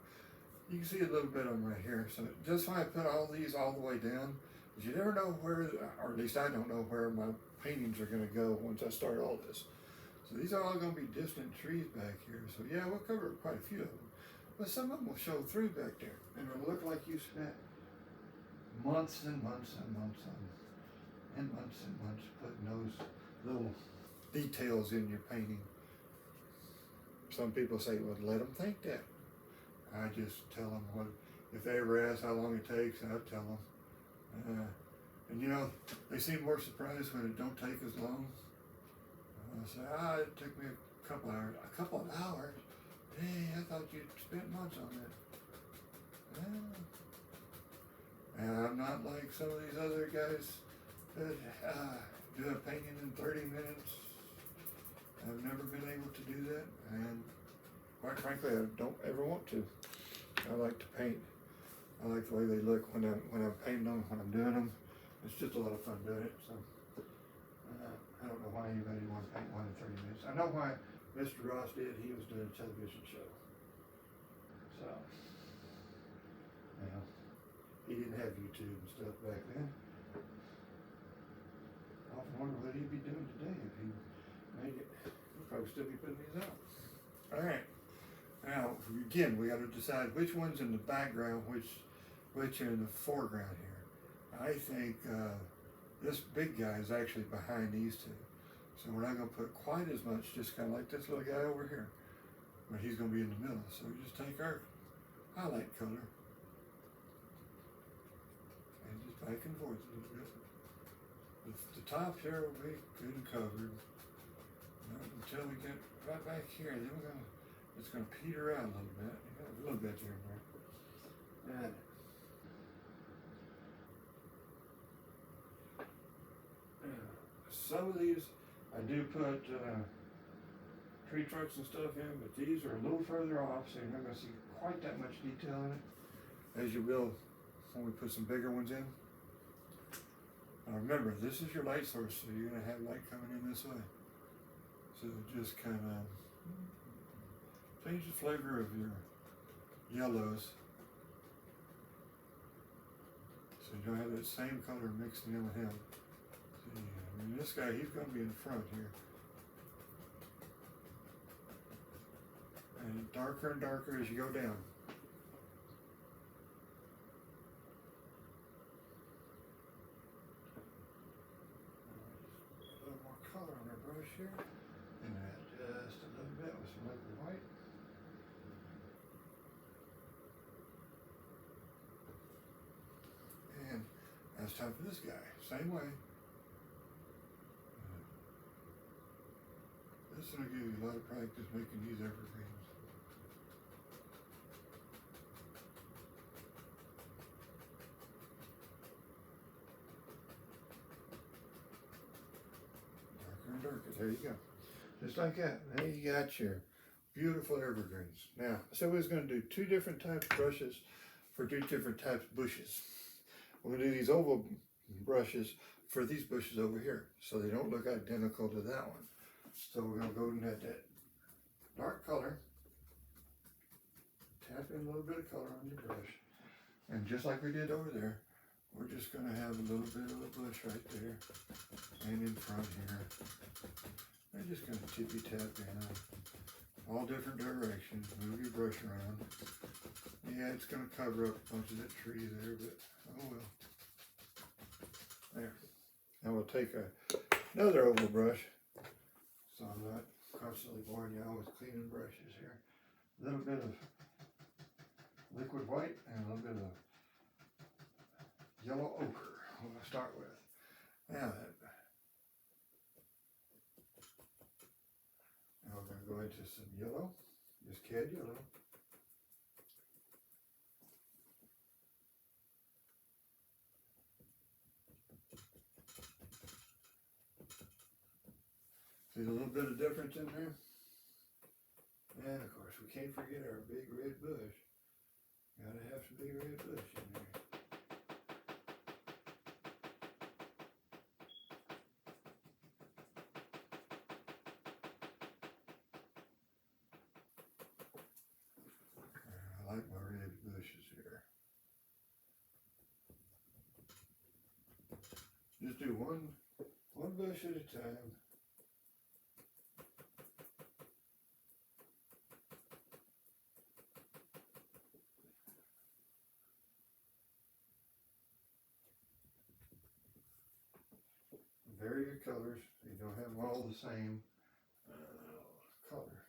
You can see a little bit of them right here. So just why I put all these all the way down, is you never know where, or at least I don't know where my paintings are going to go once I start all this. So these are all going to be distant trees back here. So yeah, we'll cover quite a few of them. But some of them will show through back there. And it'll look like you spent months and months and months and months putting those little details in your painting. Some people say, well, let them think that. I just tell them what, if they ever ask how long it takes, I'll tell them. And you know, they seem more surprised when it don't take as long. I say, it took me a couple hours. A couple of hours? Hey, I thought you'd spent months on that. And I'm not like some of these other guys that do a painting in 30 minutes. I've never been able to do that, and quite frankly, I don't ever want to. I like to paint. I like the way they look when I'm painting them, when I'm doing them. It's just a lot of fun doing it. So I don't know why anybody wants to paint one in 30 minutes. I know why Mr. Ross did. He was doing a television show. So, well, he didn't have YouTube and stuff back then. I often wonder what he'd be doing today if he made it. He'd probably still be putting these out. All right. Now, again, we got to decide which one's in the background, which are in the foreground here. I think this big guy is actually behind these two. So we're not going to put quite as much, just kind of like this little guy over here. But he's going to be in the middle. So we just take our highlight color and just back and forth a little bit. The top here will be good and covered. Until we get right back here, then it's going to peter out a little bit. A little bit here and there. And some of these I do put tree trunks and stuff in, but these are a little further off, so you're not going to see quite that much detail in it, as you will when we put some bigger ones in. Now remember, this is your light source, so you're going to have light coming in this way. So just kind of change the flavor of your yellows, so you don't have that same color mixing in with him. See, I mean, this guy, he's going to be in the front here. And darker and darker as you go down. A little more color on our brush here. And add just a little bit with some liquid white. And now it's time for this guy. Same way. This is going to give you a lot of practice making these evergreens. Darker and darker. There you go. Just like that. Now you got your beautiful evergreens. Now, so we're going to do two different types of brushes for two different types of bushes. We're going to do these oval brushes for these bushes over here, so they don't look identical to that one. So we're going to go in that dark color, tap in a little bit of color on your brush, and just like we did over there, we're just going to have a little bit of a bush right there, and in front here. We're just going to tippy tap in all different directions. Move your brush around. Yeah, it's going to cover up a bunch of that tree there, but oh well. There. Now we'll take another oval brush, so I'm not constantly boring you out with cleaning brushes here. A little bit of liquid white and a little bit of yellow ochre. I'm going to start with. Now we're going to go into some yellow, just cad yellow. See a little bit of difference in there? And of course, we can't forget our big red bush. Gotta have some big red bush in there. I like my red bushes here. Just do one bush at a time. Vary your colors. You don't have them all the same color.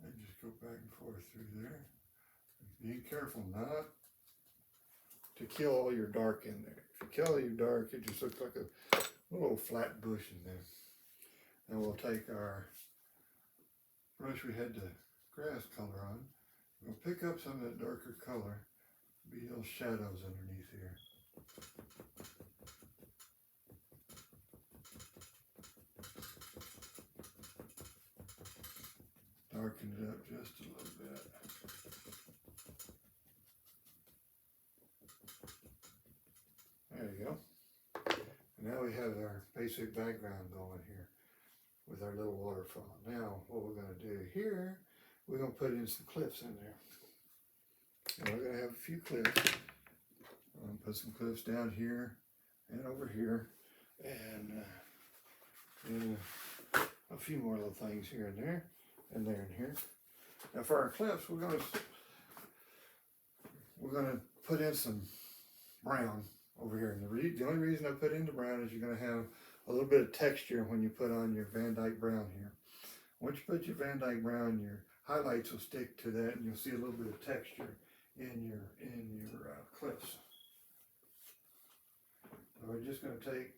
And just go back and forth through there. Be careful not to kill all your dark in there. If you kill all your dark, it just looks like a little flat bush in there. And we'll take our brush we had the grass color on. We'll pick up some of that darker color. Be little shadows underneath here. Darken it up just a little bit. There you go. And now we have our basic background going here with our little waterfall. Now what we're going to do here, we're going to put in some cliffs in there. And we're going to have a few cliffs. I'm going to put some cliffs down here and over here, and a few more little things here and there, and there and here. Now for our cliffs, we're going to put in some brown over here. And the only reason I put in the brown is you're going to have a little bit of texture when you put on your Van Dyke brown here. Once you put your Van Dyke brown, your highlights will stick to that, and you'll see a little bit of texture in your cliffs. So we're just going to take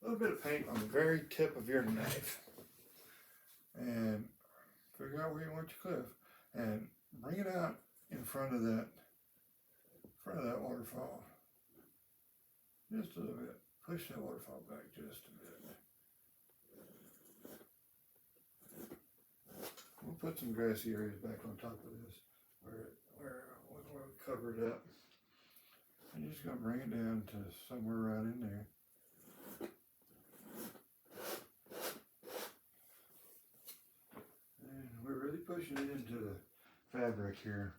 a little bit of paint on the very tip of your knife and figure out where you want your cliff, and bring it out in front of that waterfall. Just a little bit. Push that waterfall back just a bit. We'll put some grassy areas back on top of this where we covered up. And you're just going to bring it down to somewhere right in there. And we're really pushing it into the fabric here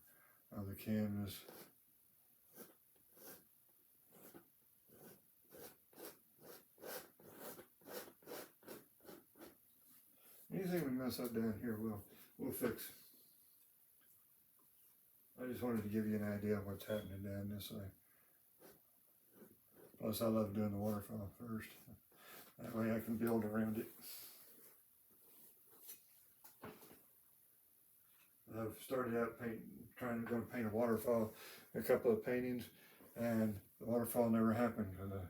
of the canvas. Anything we mess up down here, we'll fix. I just wanted to give you an idea of what's happening down this way. Plus, I love doing the waterfall first. That way I can build around it. I've started out trying to paint a waterfall, a couple of paintings, and the waterfall never happened because I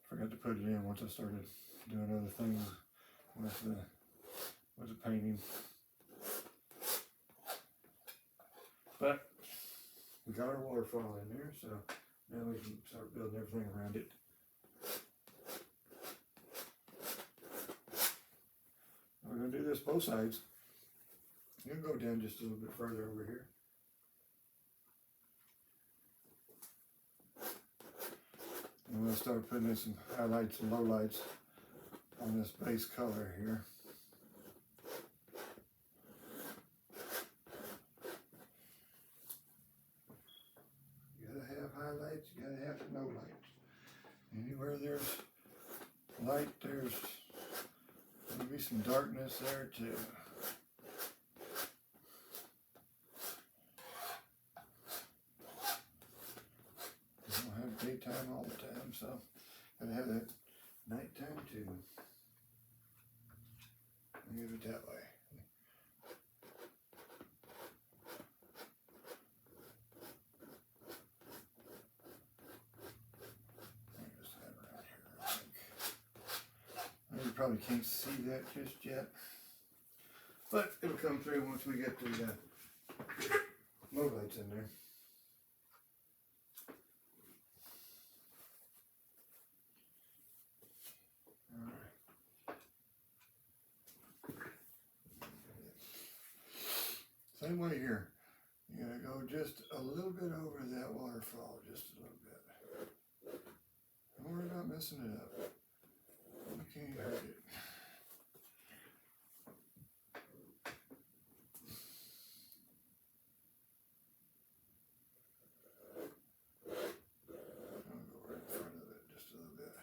forgot to put it in once I started doing other things with the painting. But we got our waterfall in there, so now we can start building everything around it. We're going to do this both sides. I'm going to go down just a little bit further over here. And we'll start putting in some highlights and lowlights on this base color here. Highlights, you gotta have no lights. Anywhere there's light, there's darkness there too. I don't have daytime all the time, so gotta have that nighttime too. Leave it that way. Just have it around here, I think. You probably can't see that just yet, but it'll come through once we get the low lights in there. Same way here. You gotta go just a little bit over that waterfall, just a little bit. Don't worry about messing it up. You can't hurt it. I'll go right in front of it just a little bit.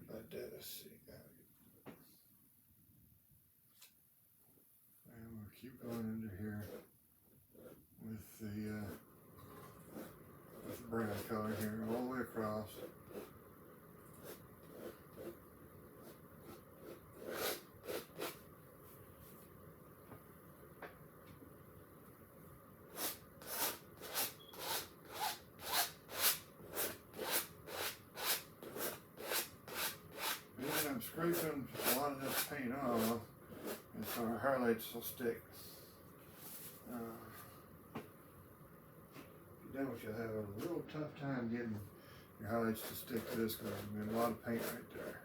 About that, let's see. And we'll keep going into here with the brown color here all the way across. I'm scraping a lot of this paint off, and so our highlights will stick. Then you'll have a little tough time getting your highlights to stick to this because there's a lot of paint right there.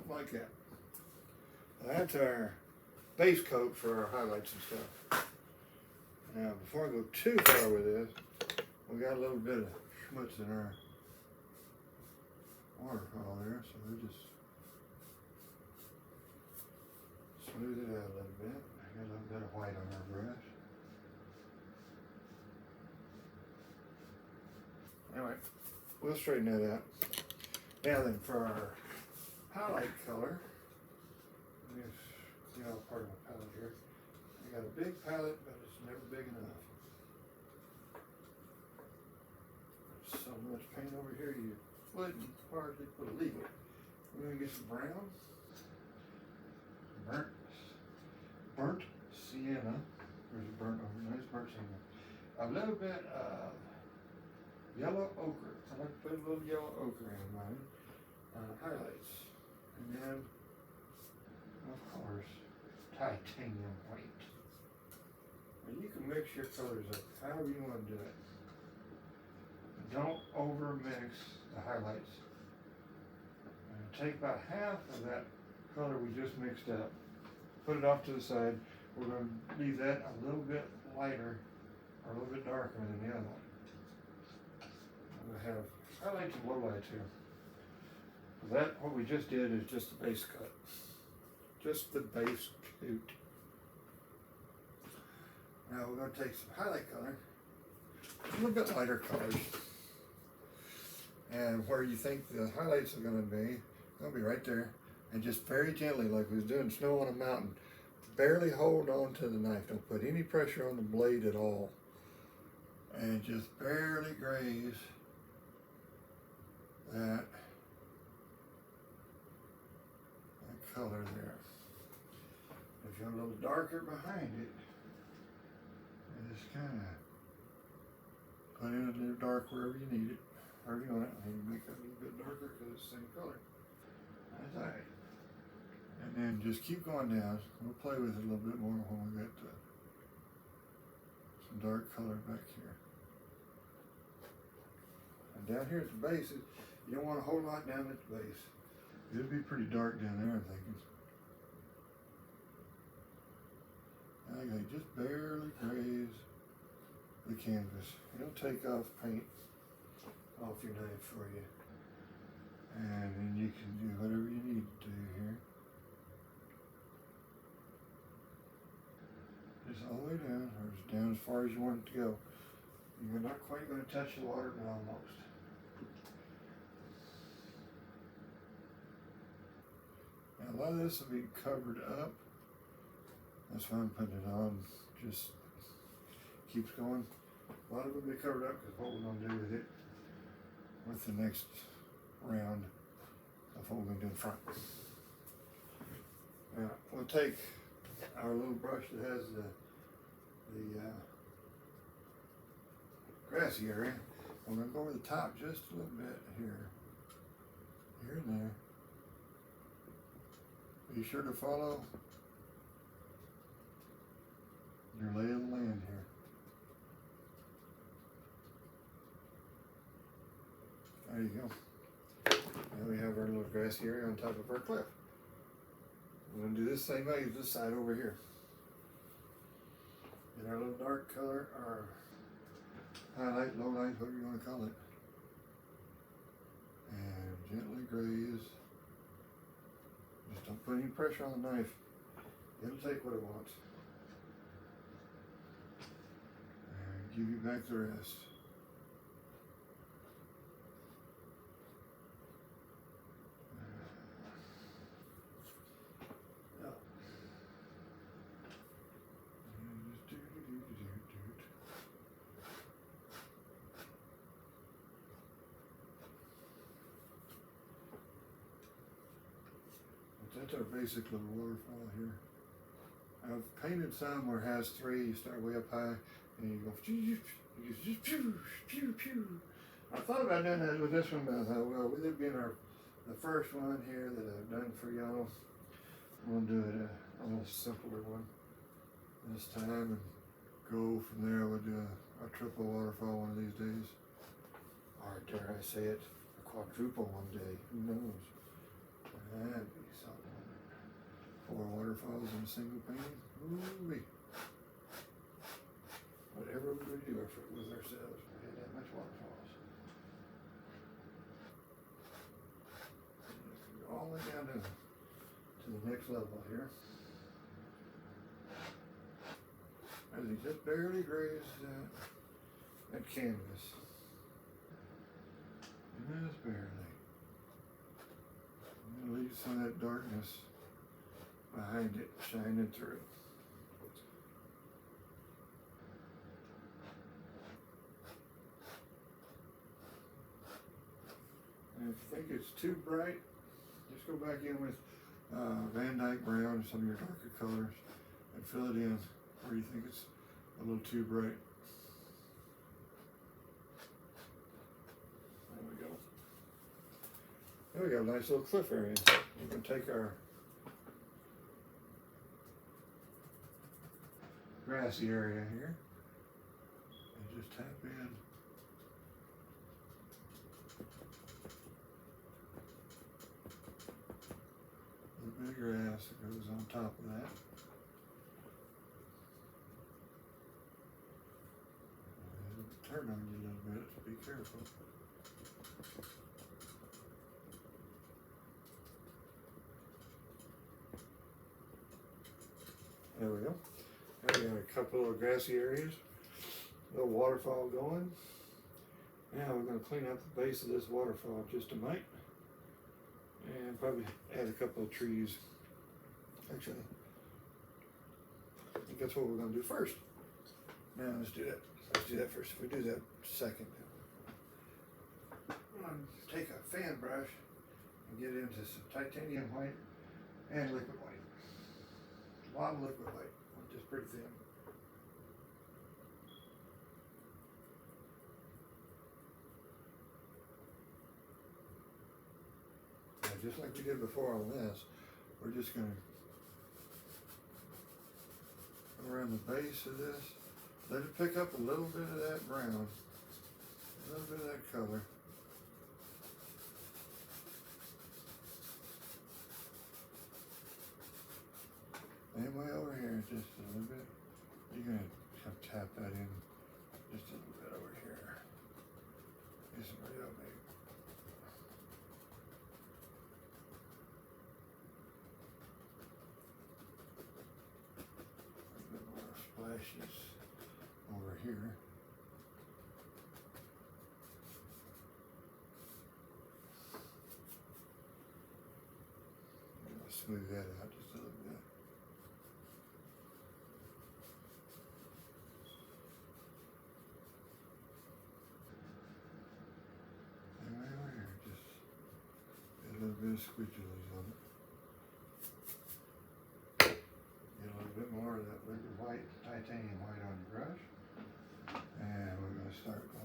Like that. That's our base coat for our highlights and stuff. Now, before I go too far with this, we got a little bit of schmutz in our waterfall there, so we just smooth it out a little bit. I got a little bit of white on our brush. Anyway, we'll straighten that out. Now then, for our highlight color, let me clean out part of my palette here. I got a big palette, but it's never big enough. There's so much paint over here, you wouldn't hardly believe it. We're gonna get some brown, burnt sienna. There's a nice burnt sienna. A little bit of yellow ochre. I like to put a little yellow ochre in mine. Highlights. And then, of course, titanium white. And you can mix your colors up however you want to do it. Don't over mix the highlights. And take about half of that color we just mixed up, put it off to the side. We're going to leave that a little bit lighter or a little bit darker than the other one. I'm going to have highlights and lowlights here. That, what we just did is just the base cut. Just the base coat. Now we're going to take some highlight color, a little bit lighter colors. And where you think the highlights are going to be right there. And just very gently, like we was doing snow on a mountain, barely hold on to the knife. Don't put any pressure on the blade at all. And just barely graze that color there. If you're a little darker behind it, and just kind of put in a little dark wherever you need it, wherever you want it. Maybe make it a little bit darker because it's the same color. That's all right. And then just keep going down. We'll play with it a little bit more when we get to some dark color back here. And down here at the base, you don't want a whole lot down at the base. It'll be pretty dark down there, I'm thinking. Okay, just barely graze the canvas. It'll take off paint off your knife for you. And then you can do whatever you need to do here. Just all the way down, or as down as far as you want it to go. You're not quite going to touch the water, but almost. Now, a lot of this will be covered up. That's why I'm putting it on. Just keeps going. A lot of it will be covered up because what we're going to do with it, with the next round of what we're going to do in front. Now, we'll take our little brush that has the grassy area. I'm going to go over the top just a little bit here and there. Be sure to follow your lay of the land here. There you go. Now we have our little grassy area on top of our cliff. We're going to do this same way as this side over here. And our little dark color, our highlight, low light, whatever you want to call it. And gently graze. Just don't put any pressure on the knife. It'll take what it wants. And give you back the rest. That's our basic little waterfall here. I've painted some where it has three. You start way up high and you go you just pew, pew, pew. I thought about doing that with this one, but I thought, well, with it being the first one here that I've done for y'all, I'm going to do it a little simpler one this time and go from there. We'll do a triple waterfall one of these days. Or dare I say it, a quadruple one day. Who knows? That'd be something. 4 waterfalls in a single painting. Ooh-wee. Whatever we would do with ourselves, we had that much waterfalls. Go all the way down to the next level here. As he just barely grazed that canvas. Just barely. And leave some of that darkness behind it, shining through. And if you think it's too bright, just go back in with Van Dyke Brown, some of your darker colors, and fill it in where you think it's a little too bright. There we go. There we go, nice little cliff area. We can take our grassy area here and just tap in. A little bit of grass that goes on top of that. It'll turn on you a little bit, so be careful. There we go. Now we got a couple of grassy areas, a little waterfall going. Now we're going to clean up the base of this waterfall just a mite, and probably add a couple of trees. Actually, I think that's what we're going to do first. Now let's do that. Let's do that first. If we do that second, I'm going to take a fan brush and get into some titanium white and liquid white. A lot of liquid white, just pretty thin. Now, just like we did before on this, we're just going to go around the base of this Let it pick up a little bit of that brown, a little bit of that color. Anyway, over here, just a little bit. You're gonna kind of tap that in just a little bit over here. Get some real big. A bit more splashes over here. Smooth that out just a little bit. And right over here, just get a little bit of squidges on it. Get a little bit more of that liquid white, titanium white on your brush. And we're going to start going.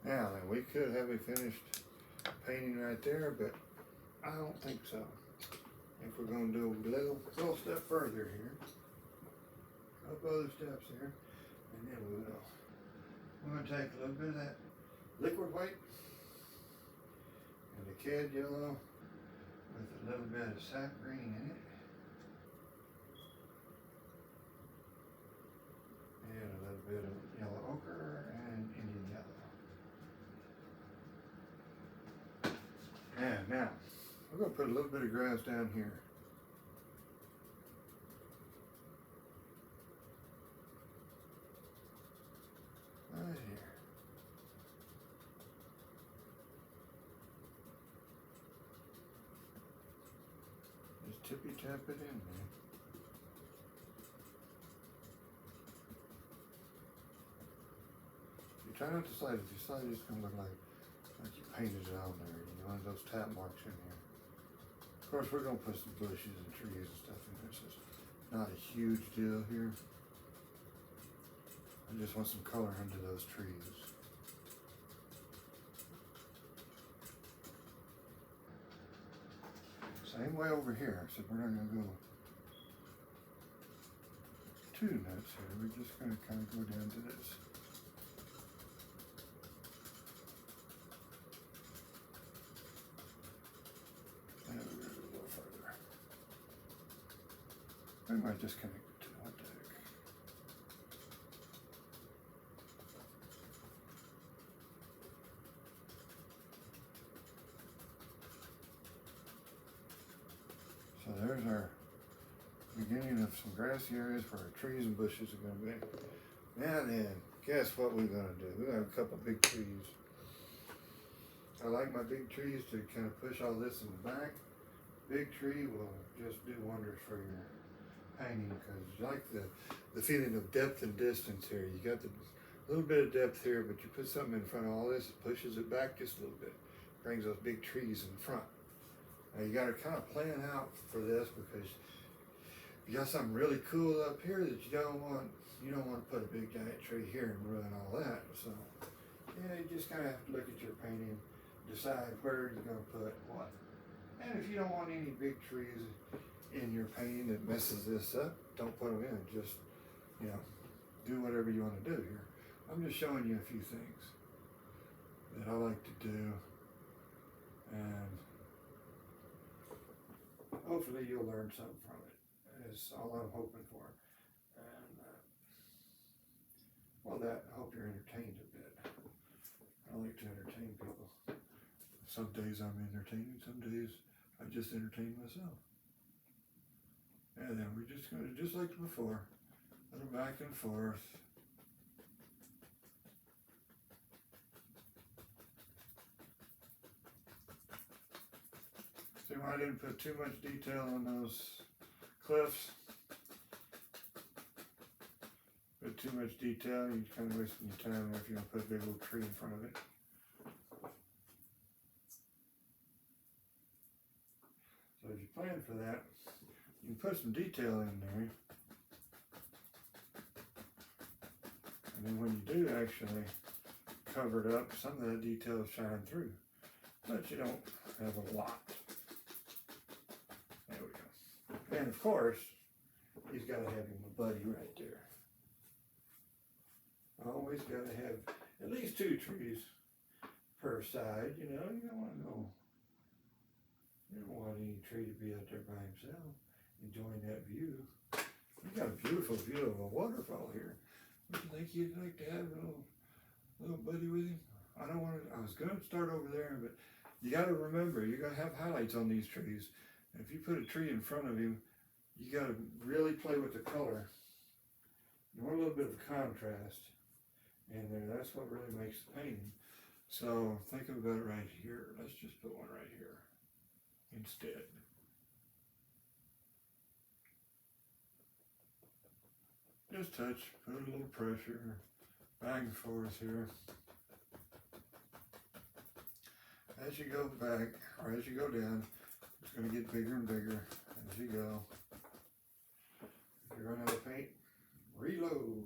Now then, we could have a finished painting right there, but I don't think so. I think we're going to do a little step further here. A couple other steps here, and then we're going to take a little bit of that liquid white and the cad yellow with a little bit of sap green in it, and a little bit of yellow ochre and Indian yellow. And now, we're going to put a little bit of grass down here. Right here. Just tippy tap it in there. You try not to slide it. If you slide it, it's going to look like you painted it on there. You want those tap marks in here. Of course, we're going to put some bushes and trees and stuff in there, so it's not a huge deal here. I just want some color under those trees. Same way over here, except we're not going to go too nuts here. We're just going to kind of go down to this. I might just connect it to what the heck. So there's our beginning of some grassy areas where our trees and bushes are going to be. Now then, guess what we're going to do? We're going to have a couple big trees. I like my big trees to kind of push all this in the back. Big tree will just do wonders for your painting, because you like the feeling of depth and distance here. You got the little bit of depth here, but you put something in front of all this, it pushes it back just a little bit, brings those big trees in front. Now you got to kind of plan out for this, because you got something really cool up here that you don't want to put a big giant tree here and ruin all that. So yeah, you just kind of have to look at your painting, decide where you're going to put what. And if you don't want any big trees in your painting that messes this up, don't put them in. Just, do whatever you want to do here. I'm just showing you a few things that I like to do, and hopefully you'll learn something from it. That's all I'm hoping for. And I hope you're entertained a bit. I like to entertain people. Some days I'm entertaining, some days I just entertain myself. And then we're just going to, just like before, a little back and forth. See why I didn't put too much detail on those cliffs? Put too much detail, you're kind of wasting your time if you're going to put a big old tree in front of it. So if you plan for that, you can put some detail in there. And then when you do actually cover it up, some of that detail shine through, but you don't have a lot. There we go. And of course, he's got to have him a buddy right there. Always got to have at least 2 trees per side. You know, you don't want to go. You don't want any tree to be out there by himself, enjoying that view. You got a beautiful view of a waterfall here. Would you think you'd like to have a little buddy with him? I don't want to. I was going to start over there, but you got to remember, you got to have highlights on these trees. And if you put a tree in front of him, you got to really play with the color. You want a little bit of contrast in there. That's what really makes the painting. So think about it right here. Let's just put one right here instead. Just touch, put a little pressure, back and forth here. As you go back, or as you go down, it's going to get bigger and bigger as you go. If you run out of paint, reload.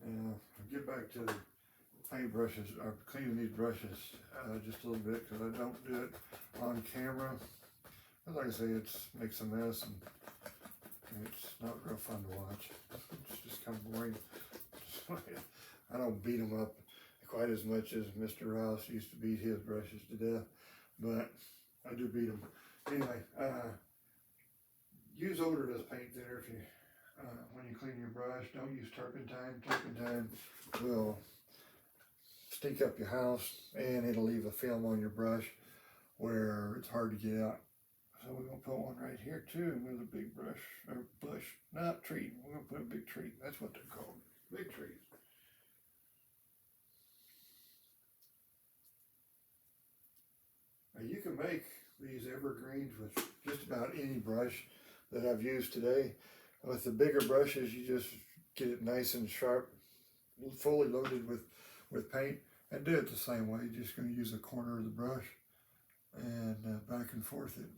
Now, I'll get back to the paint brushes, or cleaning these brushes just a little bit, because I don't do it on camera. But like I say, it makes a mess, and it's not real fun to watch. It's just kind of boring. I don't beat them up quite as much as Mr. Rouse used to beat his brushes to death, but I do beat them. Anyway, use odorless paint thinner if you when you clean your brush. Don't use turpentine. Turpentine will stink up your house, and it'll leave a film on your brush where it's hard to get out. So we're going to put one right here too with a big brush, or bush, not tree. We're going to put a big tree. That's what they're called, big trees. Now you can make these evergreens with just about any brush that I've used today. With the bigger brushes, you just get it nice and sharp, fully loaded with paint, and do it the same way. You're just going to use a corner of the brush and back and forth it.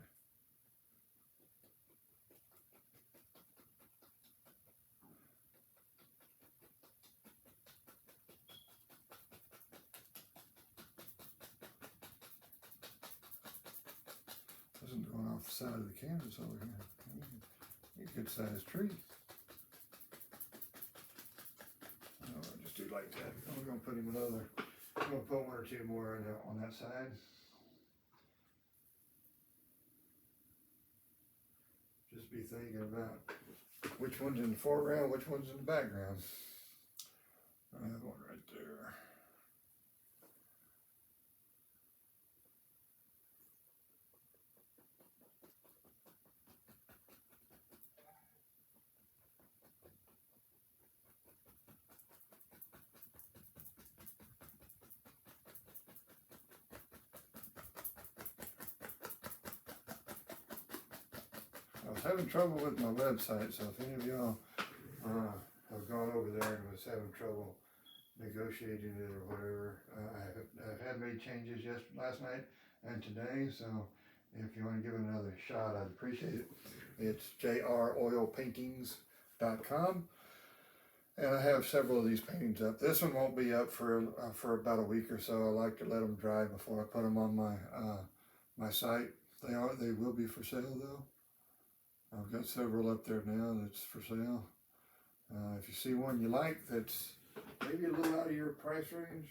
Isn't going off the side of the canvas over here. A good sized tree. I'll just do like that. We're going to put him another. I'm going to put 1 or 2 more on that side. Just be thinking about which one's in the foreground, which one's in the background. I have one right there. I was having trouble with my website, so if any of y'all have gone over there and was having trouble negotiating it or whatever, I had made changes last night and today, so if you want to give it another shot, I'd appreciate it. It's jroilpaintings.com, and I have several of these paintings up. This one won't be up for about a week or so. I like to let them dry before I put them on my site. They will be for sale though. I've got several up there now that's for sale. If you see one you like that's maybe a little out of your price range,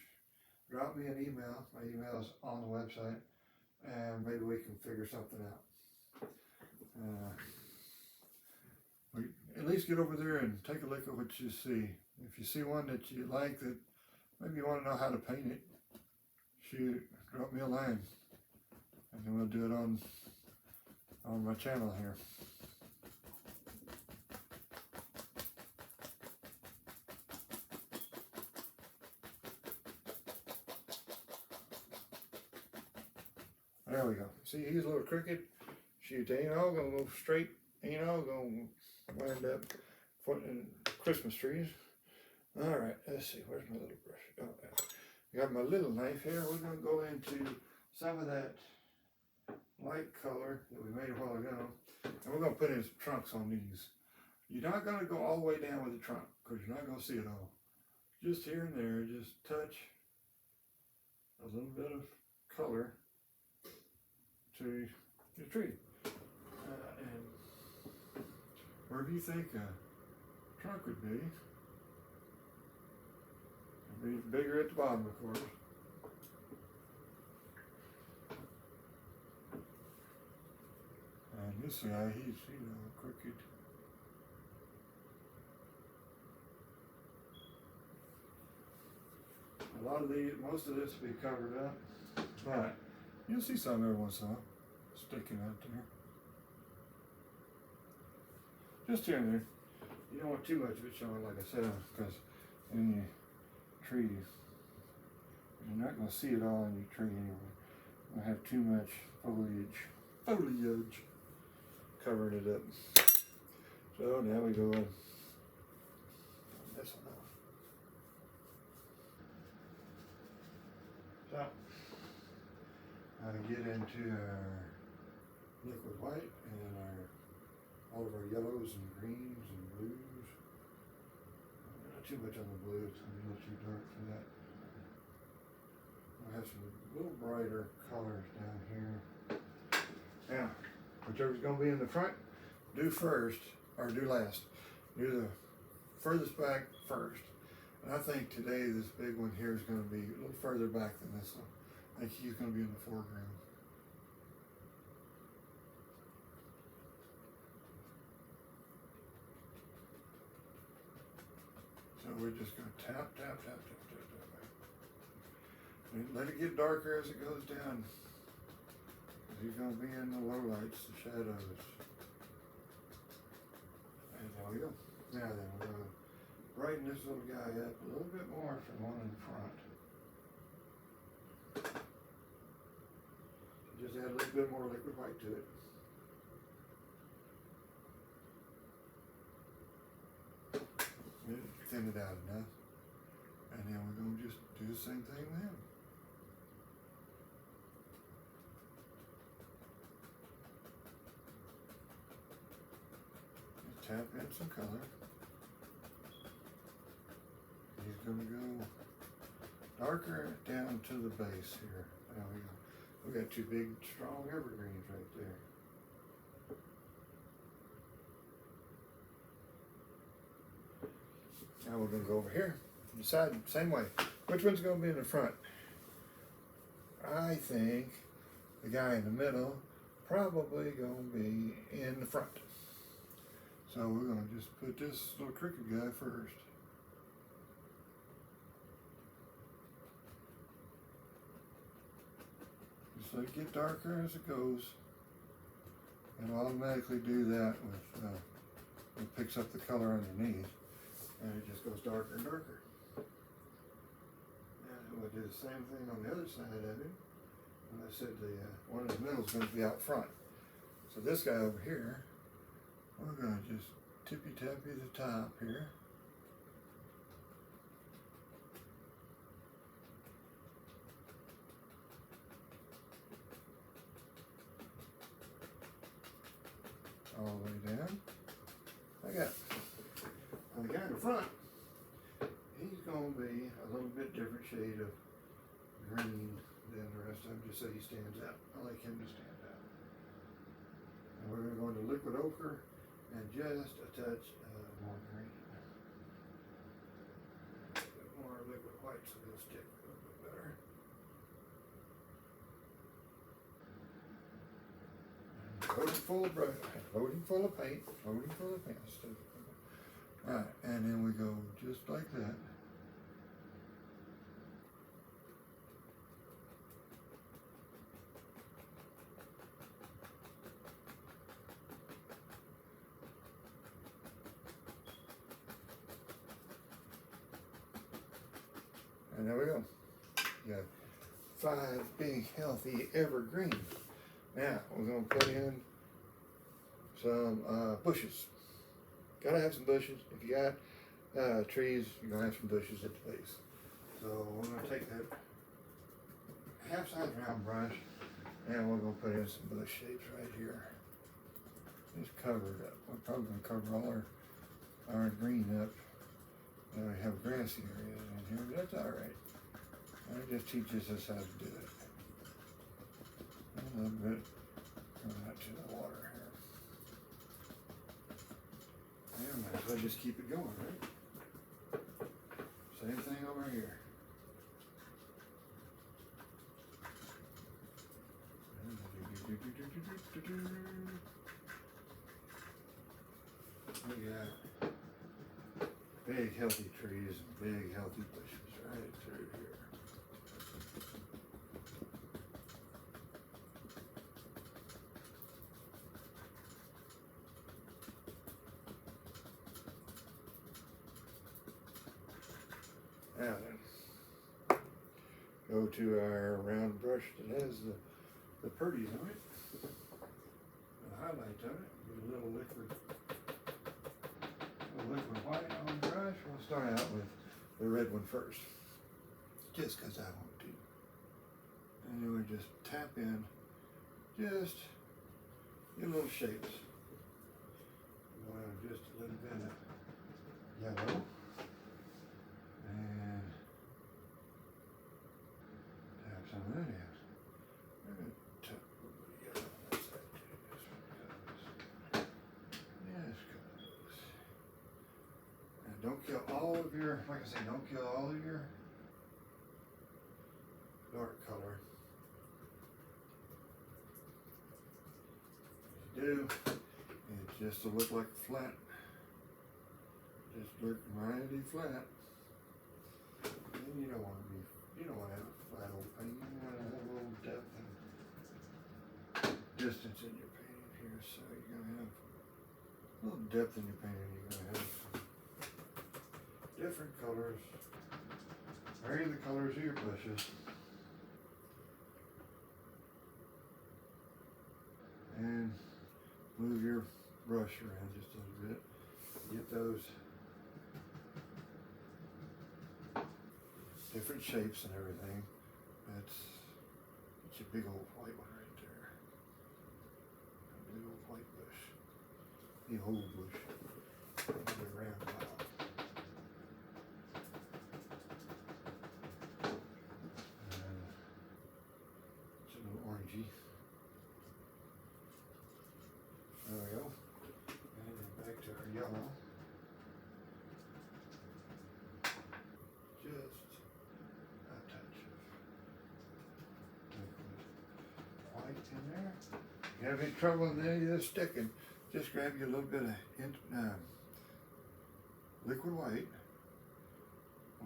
drop me an email. My email is on the website, and maybe we can figure something out. At least get over there and take a look at what you see. If you see one that you like that maybe you want to know how to paint it, shoot, drop me a line, and then we'll do it on my channel here. There we go. See, he's a little crooked. Shoot, they ain't all gonna go straight. Ain't all gonna wind up putting Christmas trees. All right, let's see. Where's my little brush? Oh, I got my little knife here. We're gonna go into some of that light color that we made a while ago. And we're going to put in some trunks on these. You're not going to go all the way down with the trunk because you're not going to see it all. Just here and there, just touch a little bit of color to the tree. And wherever you think a trunk would be, it'll be bigger at the bottom, of course. And this guy, he's, crooked. A lot of these, most of this will be covered up, but you'll see some every once in a while sticking out there. Just here and there. You don't want too much of it showing, like I said, because in your tree, you're not going to see it all in your tree anyway. You'll have too much foliage covering it up. So now we go in. This one off. So I get into our liquid white and all of our yellows and greens and blues. Not too much on the blue, it's going to be a little too dark for that. I'll have some little brighter colors down here. Now, whichever's going to be in the front, do first, or do last. Do the furthest back first. And I think today this big one here is going to be a little further back than this one. I think he's going to be in the foreground. So we're just going to tap. And let it get darker as it goes down. He's going to be in the low lights, the shadows. And there we go. Now then, we're going to brighten this little guy up a little bit more from one in front. Just add a little bit more liquid white to it. Thin it out enough. And then we're going to just do the same thing with him. Just tap in some color. He's going to go darker down to the base here. There we go. We got two big, strong evergreens right there. Now we're going to go over here, decide same way. Which one's going to be in the front? I think the guy in the middle probably going to be in the front. So we're going to just put this little crooked guy first. Just let it get darker as it goes. And I'll automatically do that with, it picks up the color underneath. And it just goes darker and darker. And we'll do the same thing on the other side of it. And I said the one in the middle is going to be out front. So this guy over here, we're going to just tippy-tappy the top here. All the way down. Like that. Now the guy in the front, he's going to be a little bit different shade of green than the rest of them, just so he stands out. I like him to stand out. And we're going to go into liquid ochre and just a touch more green. A bit more liquid white so they'll stick a little bit better. Loading full of brush, loading full of paint, loading full of paint. Right, and then we go just like that. And there we go. You got 5 big, healthy evergreens. Now, we're going to put in some bushes. Gotta have some bushes. If you got trees, you're gonna have some bushes at the base. So I'm gonna take that half-size round brush And we're gonna put in some bush shapes right here. Just cover it up. We're probably gonna cover all our green up. And we have grassy areas in here, but that's all right. It just teaches us how to do it. A little bit coming out to the water here. And might as well just keep it going, right? Same thing over here. We got big healthy trees and big healthy bushes right through here. Now then, go to our round brush that has the purdies on it, the highlights on it, get a little liquid white on the brush. We'll start out with the red one first, just because I want to. And then we just tap in just your little shapes. We'll have just a little bit of yellow. And tap some of that out. I'm going to tap a little bit of yellow on that side too, just because. Yes, because. And don't kill all of your, like I say, don't kill all of your dark color. If you do, it just will look like flat. Just look mighty flat. And you don't want to have a flat old painting. You want to have a little depth and distance in your painting here. So you're going to have a little depth in your painting. You're going to have different colors. Vary the colors of your bushes. And move your brush around just a little bit. Get those different shapes and everything. That's your big old white one right there. A big old white bush. The old bush. The round wild. It's a little orangey. There we go. And then back to our yellow. Just a touch of liquid white in there. If you have any trouble with any of this sticking, just grab you a little bit of liquid white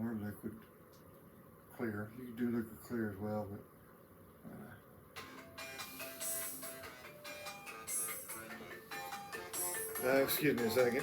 or liquid clear. You can do liquid clear as well, but excuse me a second.